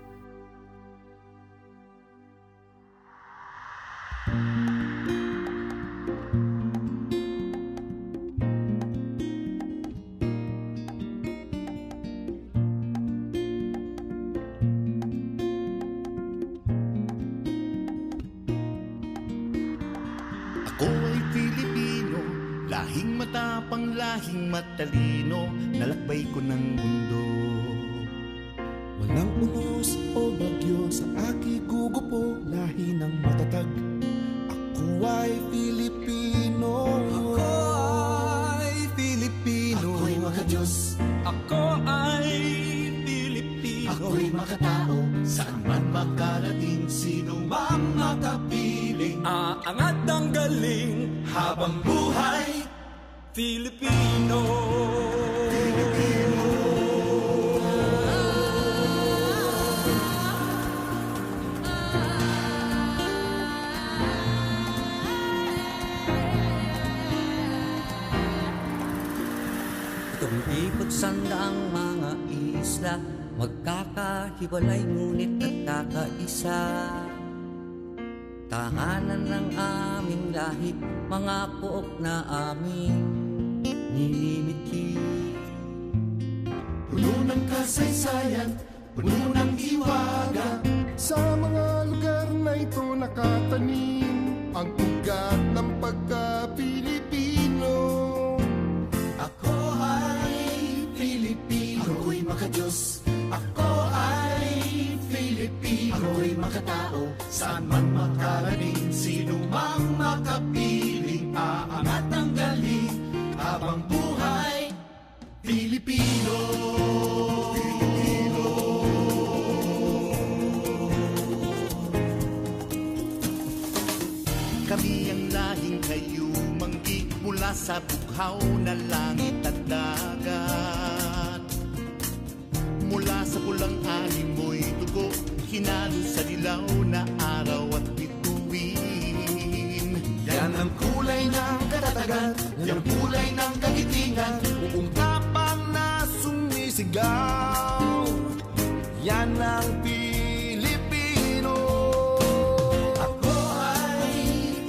Ako ay Pilipino, lahing matapang, lahing matalino, nalakbay ko ng mundo. Walang unos o bagyo sa aking gugupo, lahi ng matatag. Ako ay Pilipino. Ako ay Pilipino. Ako'y makadiyos. Ako ay Pilipino. Ako'y makatao. Saan man makarating, sino mang makapiling. Aangat ang galing habang buhay. Filipino. Filipino. Tumipot sandaang mga isla, magkakahiwalay ngunit nagkakaisa. Tahanan ng aming lahi, mga pook na aming nilimiti. Puno ng kasaysayan, puno ng hiwaga. Sa mga lugar na ito nakatanim ang ugat ng pagka-Pilipino. Ako ay Pilipino. Ako'y makadiyos. Ako ay Pilipino. Ako'y makatao. Saan man makarating, sino mang makapiling. Aangat ang galing habang buhay. Pilipino. Pilipino. Kami ang lahing kayumanggi mula sa bughaw na langit at dagat. Mula sa pulang animoy dugo, hinalo sa dilaw na araw at bituin. Yan ang kulay ng katatagan, yung kulay ng kagitingan, sigaw. Yan ang Pilipino. Ako ay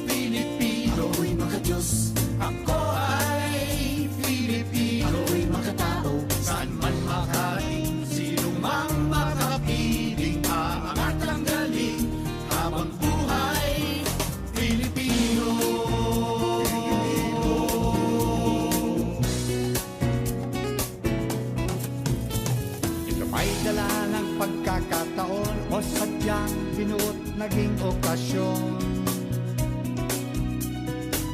Pilipino, ako'y makadiyos. Ako ay Pilipino, ako'y makatao. Saan man makaling, sino mang makapiling, aangat ang galing habang buhay Pilipino. Ito may dala ng pagkakataon o sadyang binuot naging okasyon.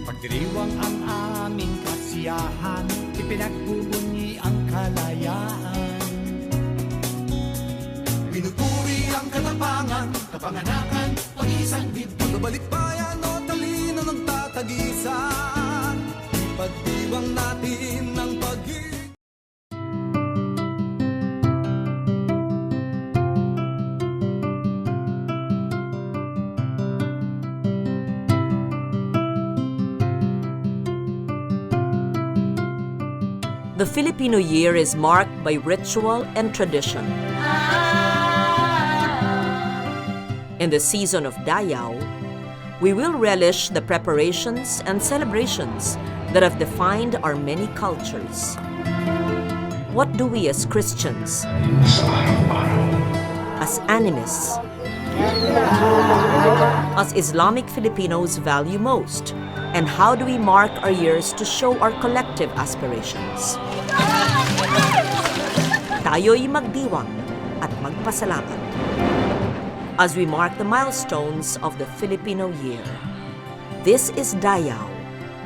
Pagdiriwang ang aming kasiyahan, ipinagbubunyi ang kalayaan. Pinupuri ang katapangan, kapanganakan, pag-isang dibdib. Pagbabalik bayan o talino ng tatagisan, ipagdiwang natin ang pag-ibig. The Filipino year is marked by ritual and tradition. In the season of Dayaw, we will relish the preparations and celebrations that have defined our many cultures. What do we as Christians, as animists, as Islamic Filipinos value most? And how do we mark our years to show our collective aspirations? Tayo'y magdiwang at magpasalamat as we mark the milestones of the Filipino year. This is Dayaw,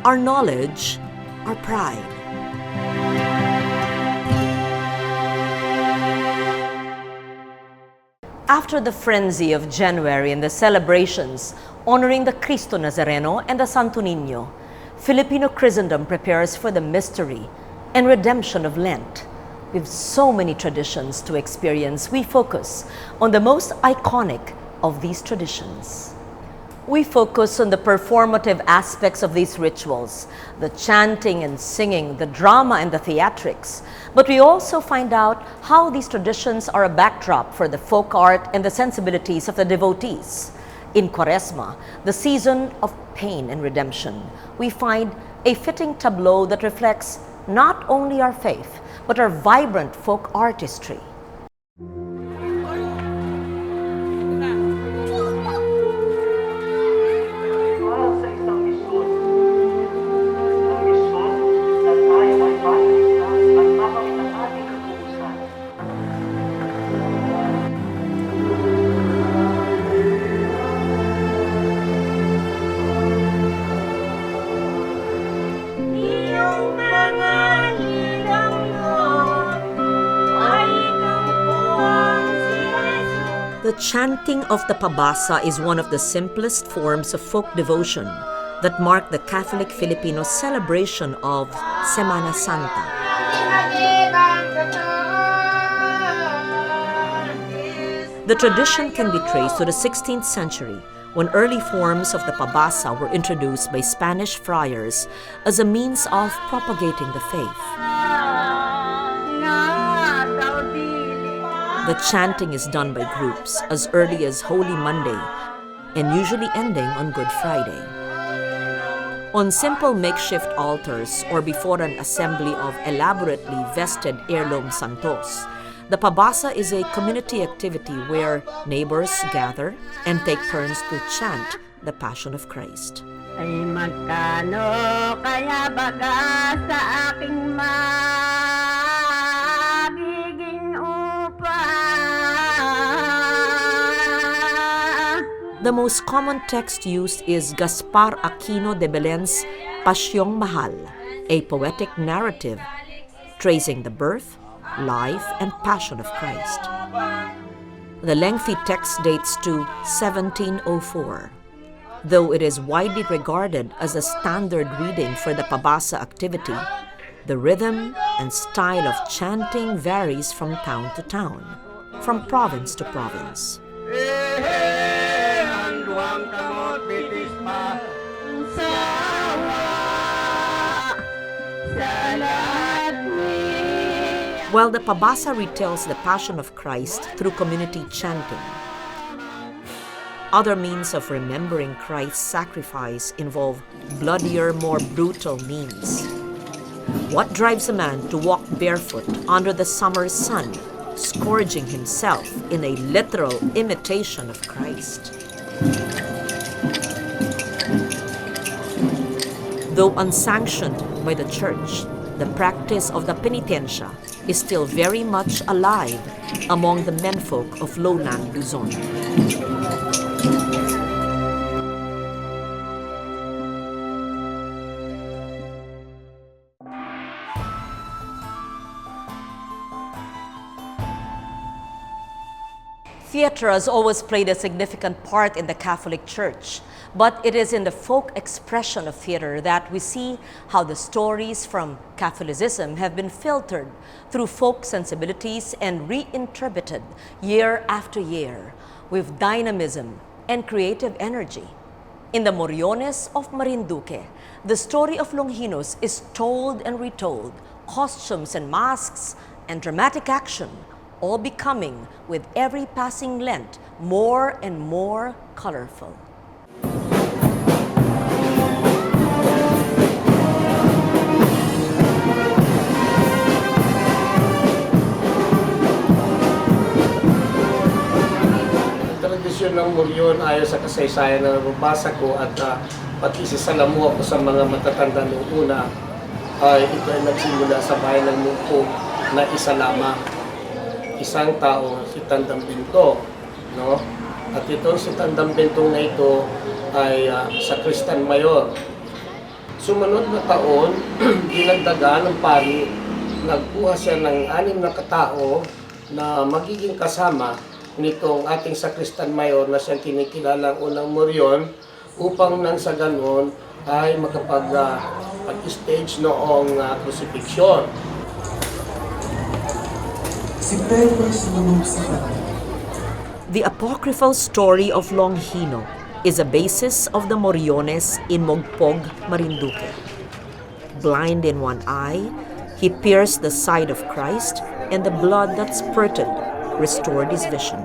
our knowledge, our pride. After the frenzy of January and the celebrations honoring the Cristo Nazareno and the Santo Niño, Filipino Christendom prepares for the mystery and redemption of Lent. With so many traditions to experience, we focus on the most iconic of these traditions. We focus on the performative aspects of these rituals, the chanting and singing, the drama and the theatrics. But we also find out how these traditions are a backdrop for the folk art and the sensibilities of the devotees. In Cuaresma, the season of pain and redemption, we find a fitting tableau that reflects not only our faith, but our vibrant folk artistry. The chanting of the pabasa is one of the simplest forms of folk devotion that mark the Catholic Filipino celebration of Semana Santa. The tradition can be traced to the 16th century, when early forms of the pabasa were introduced by Spanish friars as a means of propagating the faith. The chanting is done by groups as early as Holy Monday and usually ending on Good Friday. On simple makeshift altars or before an assembly of elaborately vested heirloom santos, the pabasa is a community activity where neighbors gather and take turns to chant the Passion of Christ. Ay magkano kaya baga sa aking magiging upa. The most common text used is Gaspar Aquino de Belen's Pasyong Mahal, a poetic narrative tracing the birth, life, and passion of Christ. The lengthy text dates to 1704. Though it is widely regarded as a standard reading for the pabasa activity, the rhythm and style of chanting varies from town to town, from province to province. while the pabasa retells the Passion of Christ through community chanting. Other means of remembering Christ's sacrifice involve bloodier, more brutal means. What drives a man to walk barefoot under the summer sun, scourging himself in a literal imitation of Christ? Though unsanctioned by the Church, the practice of the penitencia is still very much alive among the menfolk of lowland Luzon. Theater has always played a significant part in the Catholic Church, but it is in the folk expression of theater that we see how the stories from Catholicism have been filtered through folk sensibilities and reinterpreted year after year with dynamism and creative energy. In the Moriones of Marinduque, the story of Longinos is told and retold, costumes and masks and dramatic action, all becoming, with every passing Lent, more and more colorful. Tradisyon ng Morion ayon sa kasaysayan na nababasa ko at pati sisalamu ako sa mga matatanda noong una, ay ito ay nagsimula sa bayan ng Mungko na isa lamang. Isang tao, si Tandang Binto, no? At itong si Tandang Bintong na ito ay sakristan mayor. Sumunod na taon, dinagdagan ng pari, nagkuha siya ng 6 na katao na magiging kasama nitong ating sakristan mayor na siyang kinikilalang unang Morion upang nang sa ganon ay makapag-stage noong crucifixion. The apocryphal story of Longhino is a basis of the Moriones in Mogpog, Marinduque. Blind in one eye, he pierced the side of Christ, and the blood that spurted restored his vision.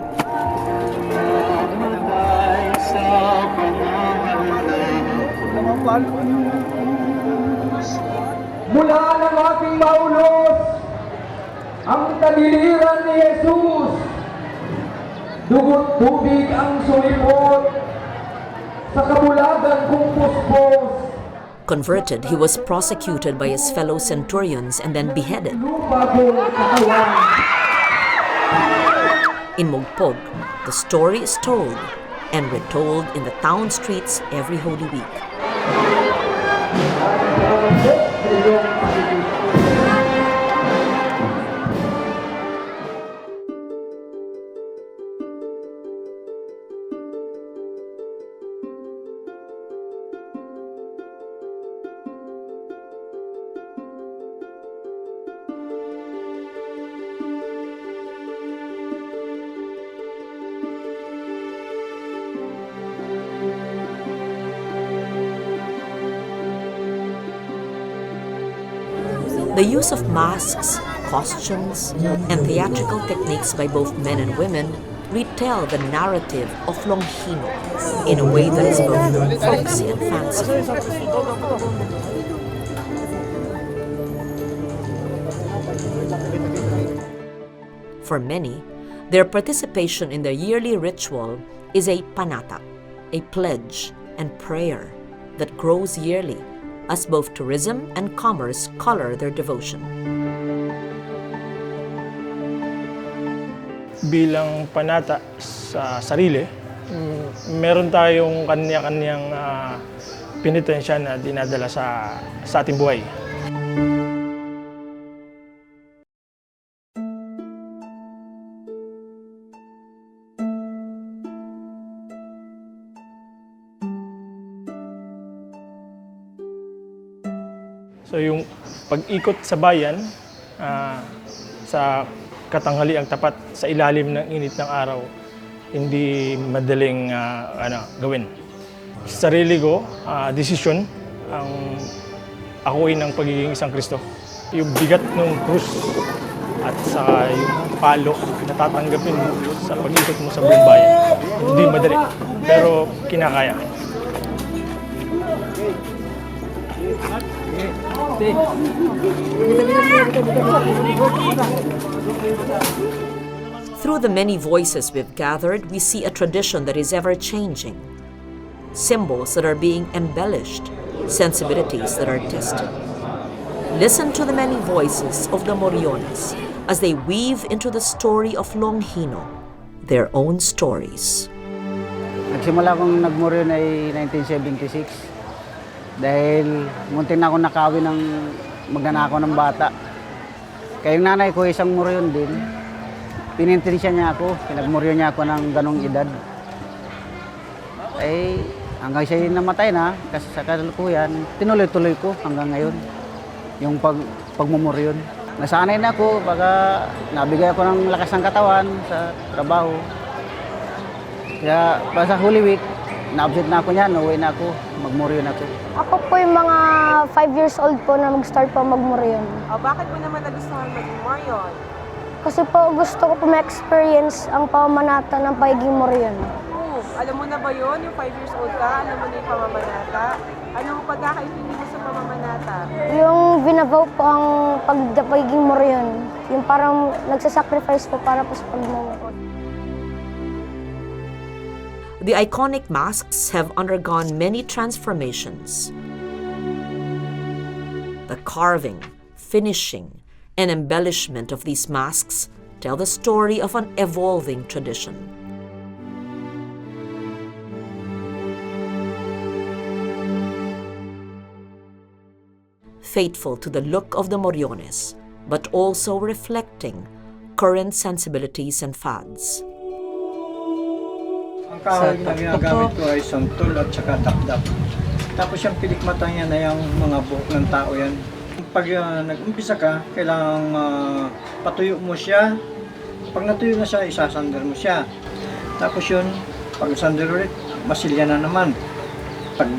Mula ng ating maulos ang tagiliran ni Jesus, dugot tubig ang sulipot sa kabulagan kong puspos. Converted, he was prosecuted by his fellow centurions and then beheaded. In Mogpog, the story is told and retold in the town streets every Holy Week. The use of masks, costumes, and theatrical techniques by both men and women retell the narrative of Longhino in a way that is both folksy and fanciful. For many, their participation in the yearly ritual is a panata, a pledge and prayer that grows yearly as both tourism and commerce color their devotion. Bilang panata sa sarili, meron tayong kanya-kanyang penitensya na dinadala sa ating buhay. So yung pag-ikot sa bayan, sa katanghaliang tapat sa ilalim ng init ng araw, hindi madaling gawin. Sa sarili ko, desisyon ang akuin ng pagiging isang Kristo. Yung bigat ng krus at saka yung palo na tatanggapin mo sa pag-ikot mo sa buong bayan. Hindi madali, pero kinakaya. Through the many voices we've gathered, we see a tradition that is ever-changing. Symbols that are being embellished, sensibilities that are tested. Listen to the many voices of the Moriones as they weave into the story of Longhino their own stories. Nagsimula akong nagmoryon ay 1976 dahil munti na ako nakawi ng magnanakaw ng bata. Kaya yung nanay ko isang moryon din, pinintensya niya ako, pinagmoryon niya ako ng ganong edad. Ay hanggang siya namatay na, kasi sa kasalukuyan, tinuloy-tuloy ko hanggang ngayon yung pagmumoryon. Nasanay na ako pagka nabigay ako ng lakas ng katawan sa trabaho. Kaya sa Holy Week, na-absent na ako niyan, uwi na ako, magmoryon ako. Ako po yung mga 5 years old po na mag-start po magmoryon. Bakit mo naman nagustuhan mag-moryon? Kasi po gusto ko po ma-experience ang pamamanata ng pagiging moryon. Alam mo na ba yun? Yung 5 years old ka, alam mo na yung pamamanata? Anong pagkakaintindi mo sa pamamanata? Yung vinavow po ang pagiging moryon. Yung parang nagsasacrifice po para po sa pagmumoryon. The iconic masks have undergone many transformations. The carving, finishing, and embellishment of these masks tell the story of an evolving tradition. Faithful to the look of the Moriones, but also reflecting current sensibilities and fads. Ang kahoy na ginagamit ko ay santol at saka takdap. Tapos yung pilikmata niya na yung mga buhok ng tao yan. Pag nag-umpisa ka, kailangang patuyo mo siya. Pag natuyo na siya, isasander mo siya. Tapos yun, pag sander ulit, masilya na naman. Pag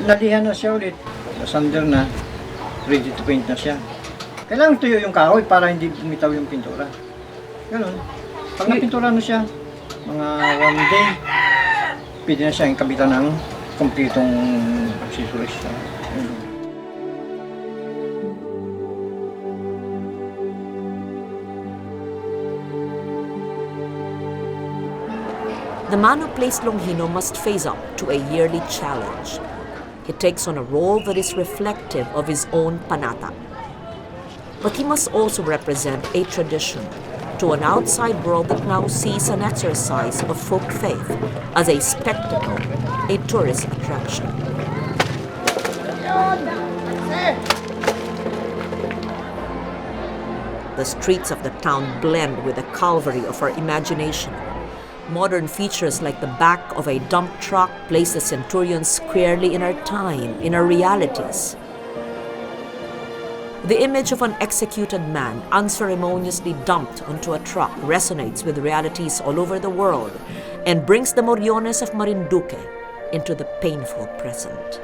nalihan na siya ulit, sander na, ready to paint na siya. Kailangan tuyo yung kahoy para hindi bumitaw yung pintura. Ganun. Pag napintura na siya, mga 1 day, pwede na siya yung kabitan ng kompletong accessories. The man who plays Longhino must face up to a yearly challenge. He takes on a role that is reflective of his own panata. But he must also represent a tradition to an outside world that now sees an exercise of folk faith as a spectacle, a tourist attraction. The streets of the town blend with the Calvary of our imagination. Modern features like the back of a dump truck place the centurion squarely in our time, in our realities. The image of an executed man unceremoniously dumped onto a truck resonates with realities all over the world and brings the Moriones of Marinduque into the painful present.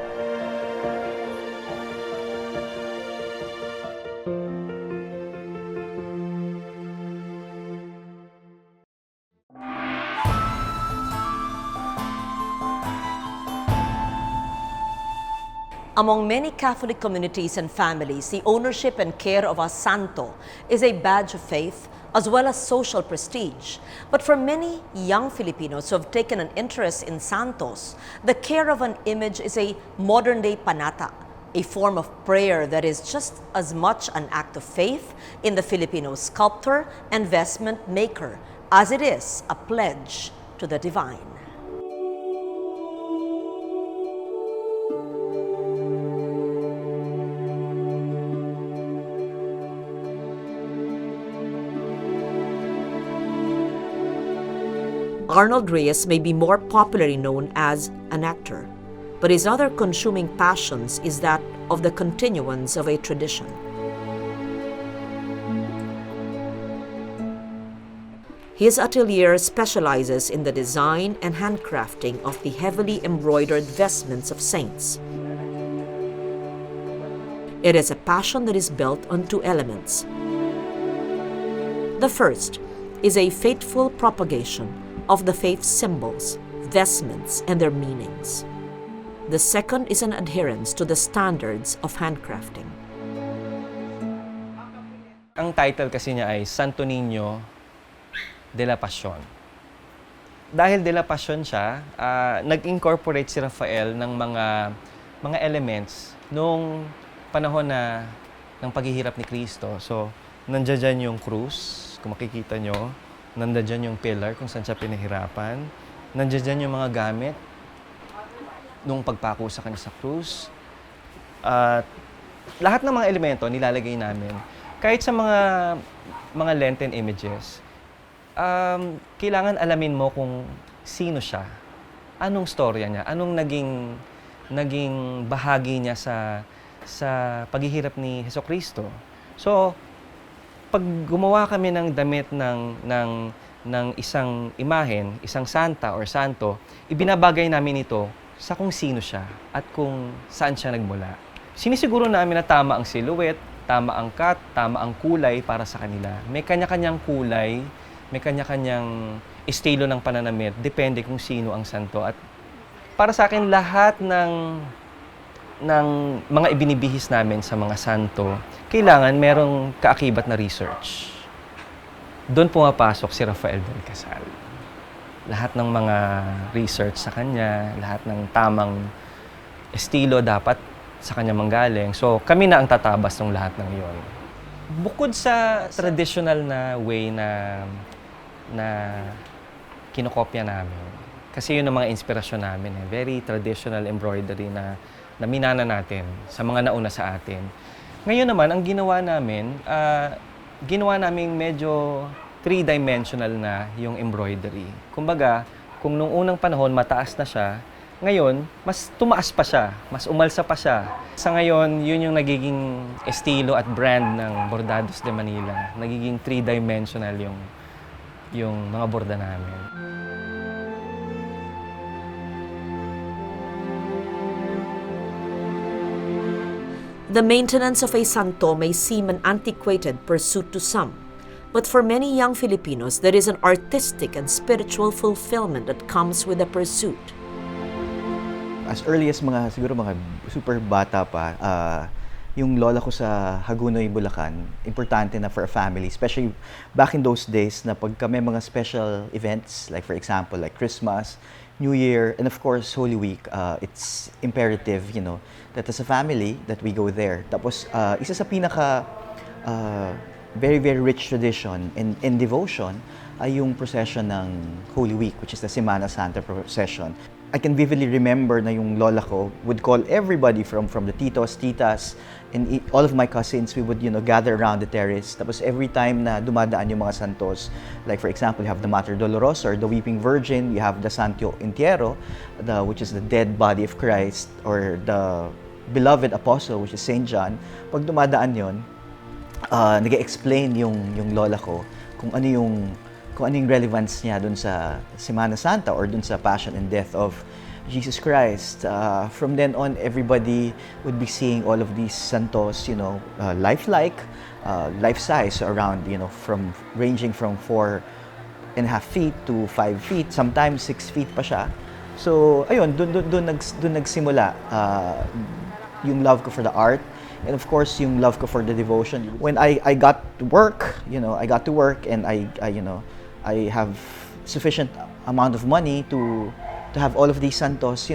Among many Catholic communities and families, the ownership and care of a santo is a badge of faith as well as social prestige. But for many young Filipinos who have taken an interest in santos, the care of an image is a modern-day panata, a form of prayer that is just as much an act of faith in the Filipino sculptor and vestment maker as it is a pledge to the divine. Arnold Reyes may be more popularly known as an actor, but his other consuming passions is that of the continuance of a tradition. His atelier specializes in the design and handcrafting of the heavily embroidered vestments of saints. It is a passion that is built on 2 elements: The first is a faithful propagation of the faith symbols, vestments, and their meanings. The second is an adherence to the standards of handcrafting. Ang title kasi niya ay Santo Niño de la Pasión. Dahil de la Pasión siya, nag-incorporate si Rafael ng mga elements nung panahon ng paghihirap ni Cristo. So, nandiyan yung krus, kung makikita nyo. Nandiyan yung pillar kung saan siya pinahirapan. Nandiyan yung mga gamit nung pagpako sa kanya sa krus. Lahat ng mga elemento nilalagay namin. Kahit sa mga Lenten images, kailangan alamin mo kung sino siya, anong storya niya, anong naging bahagi niya sa paghihirap ni Hesukristo. So, pag gumawa kami ng damit ng isang imahen, isang santa or santo, ibinabagay namin ito sa kung sino siya at kung saan siya nagmula. Sinisiguro namin na tama ang silhouette, tama ang cut, tama ang kulay para sa kanila. May kanya-kanyang kulay, may kanya-kanyang estilo ng pananamit, depende kung sino ang santo. At para sa akin, lahat ng mga ibinibihis namin sa mga santo, kailangan merong kaakibat na research. Doon pumapasok si Rafael del Casal. Lahat ng mga research sa kanya, lahat ng tamang estilo dapat sa kanya manggaling. So, kami na ang tatabas ng lahat ng iyon. Bukod sa traditional na way na kinokopya namin, kasi yun ang mga inspirasyon namin. Very traditional embroidery na minana natin sa mga nauna sa atin. Ngayon naman, ang ginawa namin medyo three-dimensional na yung embroidery. Kumbaga, kung nung unang panahon mataas na siya, ngayon, mas tumaas pa siya, mas umalsa pa siya. Sa ngayon, yun yung nagiging estilo at brand ng Bordados de Manila. Nagiging three-dimensional yung mga borda namin. The maintenance of a santo may seem an antiquated pursuit to some, but for many young Filipinos, there is an artistic and spiritual fulfillment that comes with the pursuit. As early as siguro mga super bata pa, yung lola ko sa Hagunoy, Bulacan, importante na for a family, especially back in those days na pag kami mga special events, like for example, like Christmas, New Year, and of course, Holy Week, it's imperative, that as a family, that we go there. Tapos, isa sa pinaka very, very rich tradition in devotion ay yung procession ng Holy Week, which is the Semana Santa procession. I can vividly remember na yung lola ko would call everybody from the titos, titas, and all of my cousins, we would, gather around the terrace. Tapos every time na dumadaan yung mga santos, like for example, you have the Mater Dolorosa or the Weeping Virgin, you have the Santo Entierro, which is the dead body of Christ, or the beloved apostle, which is Saint John. Pag dumadaan yun, nag-explain yung lola ko kung ano yung relevance niya dun sa Semana Santa or dun sa Passion and Death of Jesus Christ. From then on, everybody would be seeing all of these santos, lifelike, life-size, around, ranging from 4.5 feet to 5 feet, sometimes 6 feet pa siya. So, ayun, dun nagsimula yung love ko for the art, and of course, yung love ko for the devotion. When I got to work, and I have sufficient amount of money to have all of these santos,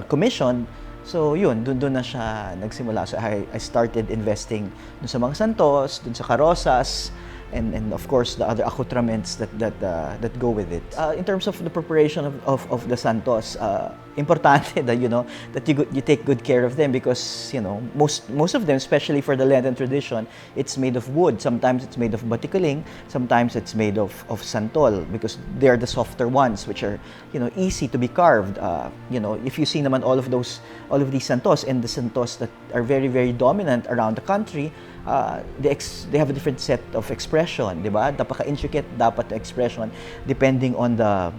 commissioned. So yun, dun na siya nagsimula. So I started investing dun sa mga santos, dun sa karosas, and of course the other accoutrements that go with it. In terms of the preparation of the santos, importante that that you take good care of them, because most of them, especially for the Lenten tradition, it's made of wood. Sometimes it's made of batikuling, sometimes it's made of santol, because they're the softer ones, which are easy to be carved. If you see naman all of these santos, and the santos that are very, very dominant around the country, they have a different set of expression, di ba? Napaka-intricate dapat expression depending on the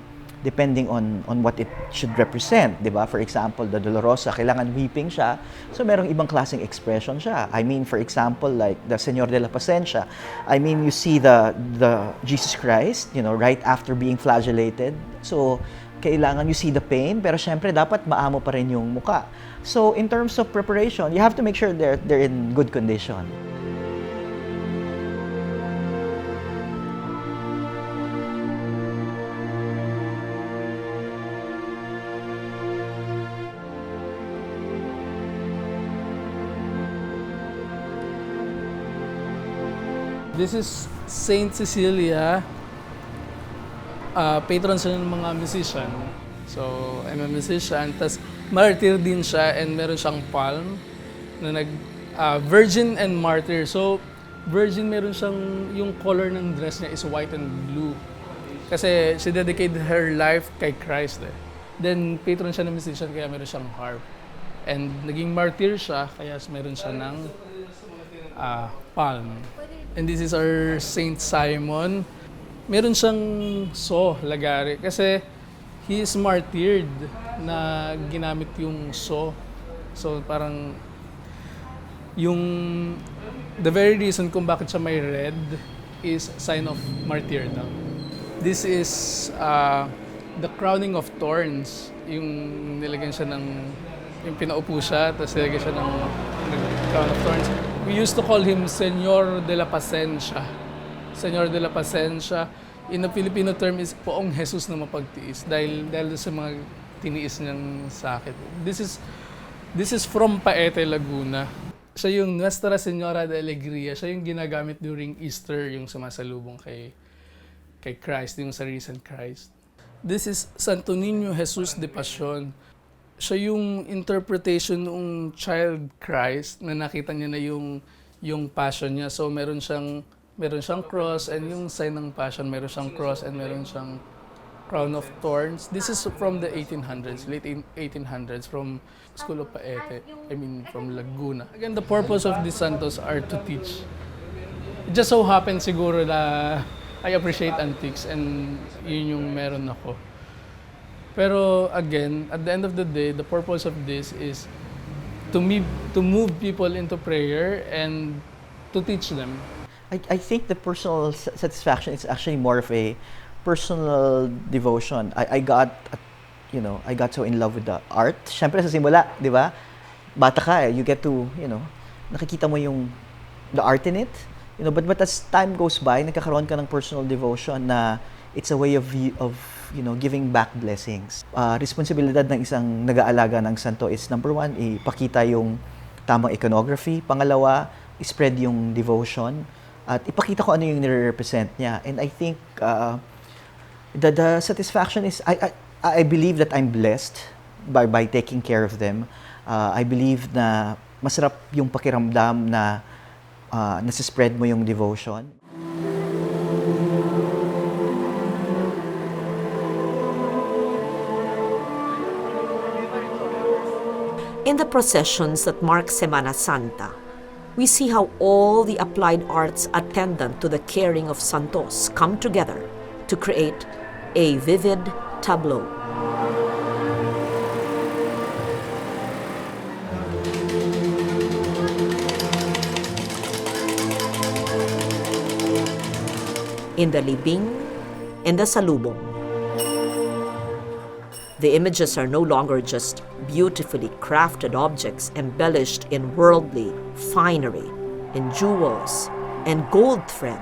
depending on what it should represent, di ba? For example, the Dolorosa, kailangan weeping siya, so merong ibang klaseng expression siya. I mean, for example, like the Señor de la Pacencia, I mean, you see the Jesus Christ, you know, right after being flagellated, so kailangan you see the pain, pero syempre dapat maamo pa rin yung muka. So in terms of preparation, you have to make sure they're in good condition. This is Saint Cecilia, patron siya ng mga musician. So, I'm a musician. Tapos, martyr din siya and meron siyang palm na virgin and martyr. So, virgin meron siyang, yung color ng dress niya is white and blue. Kasi she dedicated her life kay Christ. Then, patron siya ng musician kaya meron siyang harp. And naging martyr siya kaya meron siya ng palm. And this is our Saint Simon. Meron siyang lagari kasi he is martyred na ginamit yung So parang the very reason kung bakit siya may red is sign of martyrdom. This is the crowning of thorns. Yung nilagyan siya yung pinaupo siya, tapos nilagyan siya ng crown of thorns. We used to call him Señor de la Pacencia. Señor de la Pacencia. In the Filipino term is poong Jesus na mapagtiis dahil sa mga tiniis niyang sakit. This is from Paete, Laguna. Siya yung Nuestra Señora de Alegría. Siya yung ginagamit during Easter, yung sumasalubong kay Christ, yung sa risen Christ. This is Santo Niño Jesus de Pasión. Siya yung interpretation ng child Christ na nakita niya na yung passion niya. So meron siyang cross and yung sign ng passion, meron siyang cross and meron siyang crown of thorns. This is from the 1800s, late 1800s, from School of Paete, from Laguna. Again, the purpose of these santos are to teach. It just so happens siguro na I appreciate antiques and yun yung meron ako. Pero again, at the end of the day, the purpose of this is to move people into prayer and to teach them. I think the personal satisfaction is actually more of a personal devotion. I got so in love with the art. Siyempre sa simula, di ba? Bata ka you get to, nakikita mo the art in it. But as time goes by, nagkakaroon ka ng personal devotion na it's a way of giving back blessings. Responsibilidad ng isang nag-aalaga ng santo is number one, ipakita yung tamang iconography. Pangalawa, spread yung devotion. At ipakita ko ano yung nire-represent niya. And I think the satisfaction is, I believe that I'm blessed by taking care of them. I believe na masarap yung pakiramdam na nasa-spread mo yung devotion. In the processions that mark Semana Santa, we see how all the applied arts attendant to the caring of santos come together to create a vivid tableau. In the libing and the salubong, the images are no longer just beautifully crafted objects embellished in worldly finery, in jewels, and gold thread.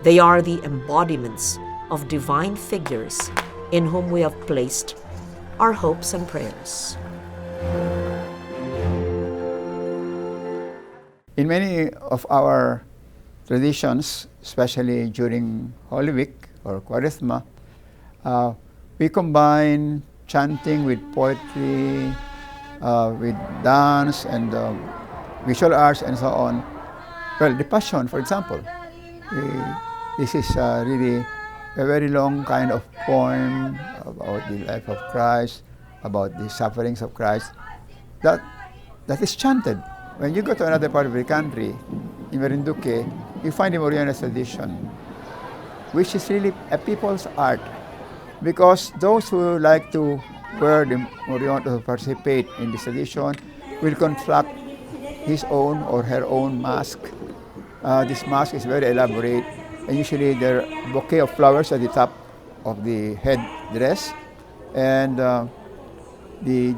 They are the embodiments of divine figures in whom we have placed our hopes and prayers. In many of our traditions, especially during Holy Week or Cuaresma, we combine chanting with poetry, with dance and visual arts and so on. Well, the Passion, for example, this is really a very long kind of poem about the life of Christ, about the sufferings of Christ, that is chanted. When you go to another part of the country, in Marinduque, you find the Moriones tradition, which is really a people's art. Because those who like to wear the Morion to participate in this tradition will construct his own or her own mask. This mask is very elaborate, and usually there are a bouquet of flowers at the top of the head dress, and the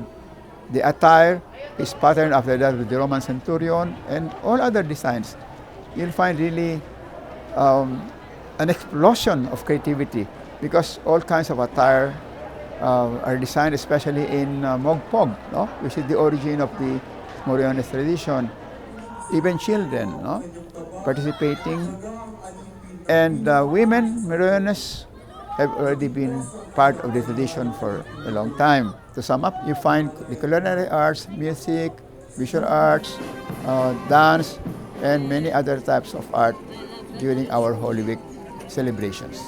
attire is patterned after that with the Roman centurion and all other designs. You'll find really an explosion of creativity, because all kinds of attire are designed, especially in Mogpog, no? Which is the origin of the Moriones tradition. Even children, no? Participating. And women, Moriones, have already been part of the tradition for a long time. To sum up, you find the culinary arts, music, visual arts, dance, and many other types of art during our Holy Week celebrations.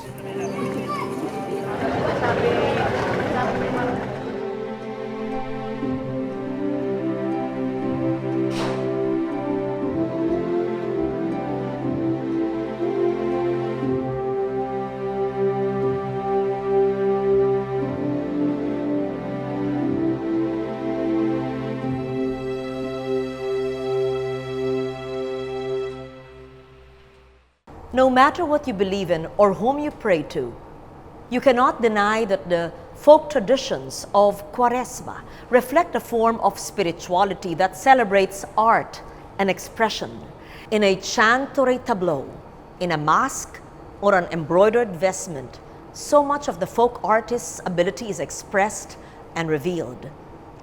No matter what you believe in or whom you pray to, you cannot deny that the folk traditions of Cuaresma reflect a form of spirituality that celebrates art and expression. In a chantory tableau, in a mask, or an embroidered vestment, so much of the folk artist's ability is expressed and revealed.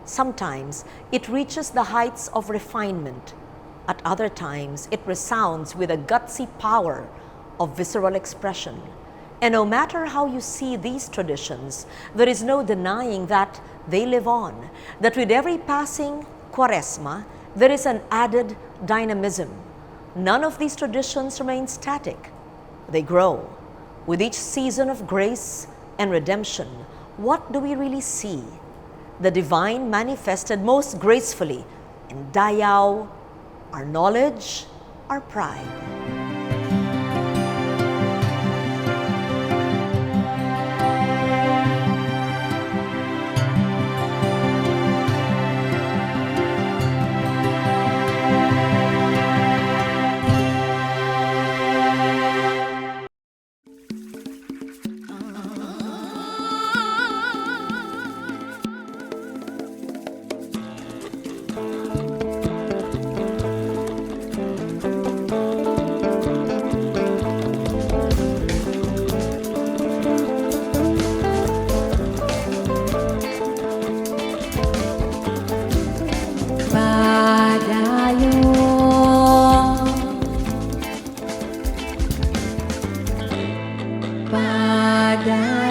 Sometimes it reaches the heights of refinement. At other times, it resounds with a gutsy power of visceral expression. And no matter how you see these traditions, there is no denying that they live on, that with every passing Cuaresma, there is an added dynamism. None of these traditions remain static. They grow. With each season of grace and redemption, what do we really see? The divine manifested most gracefully in Dayaw, our knowledge, our pride. Padayon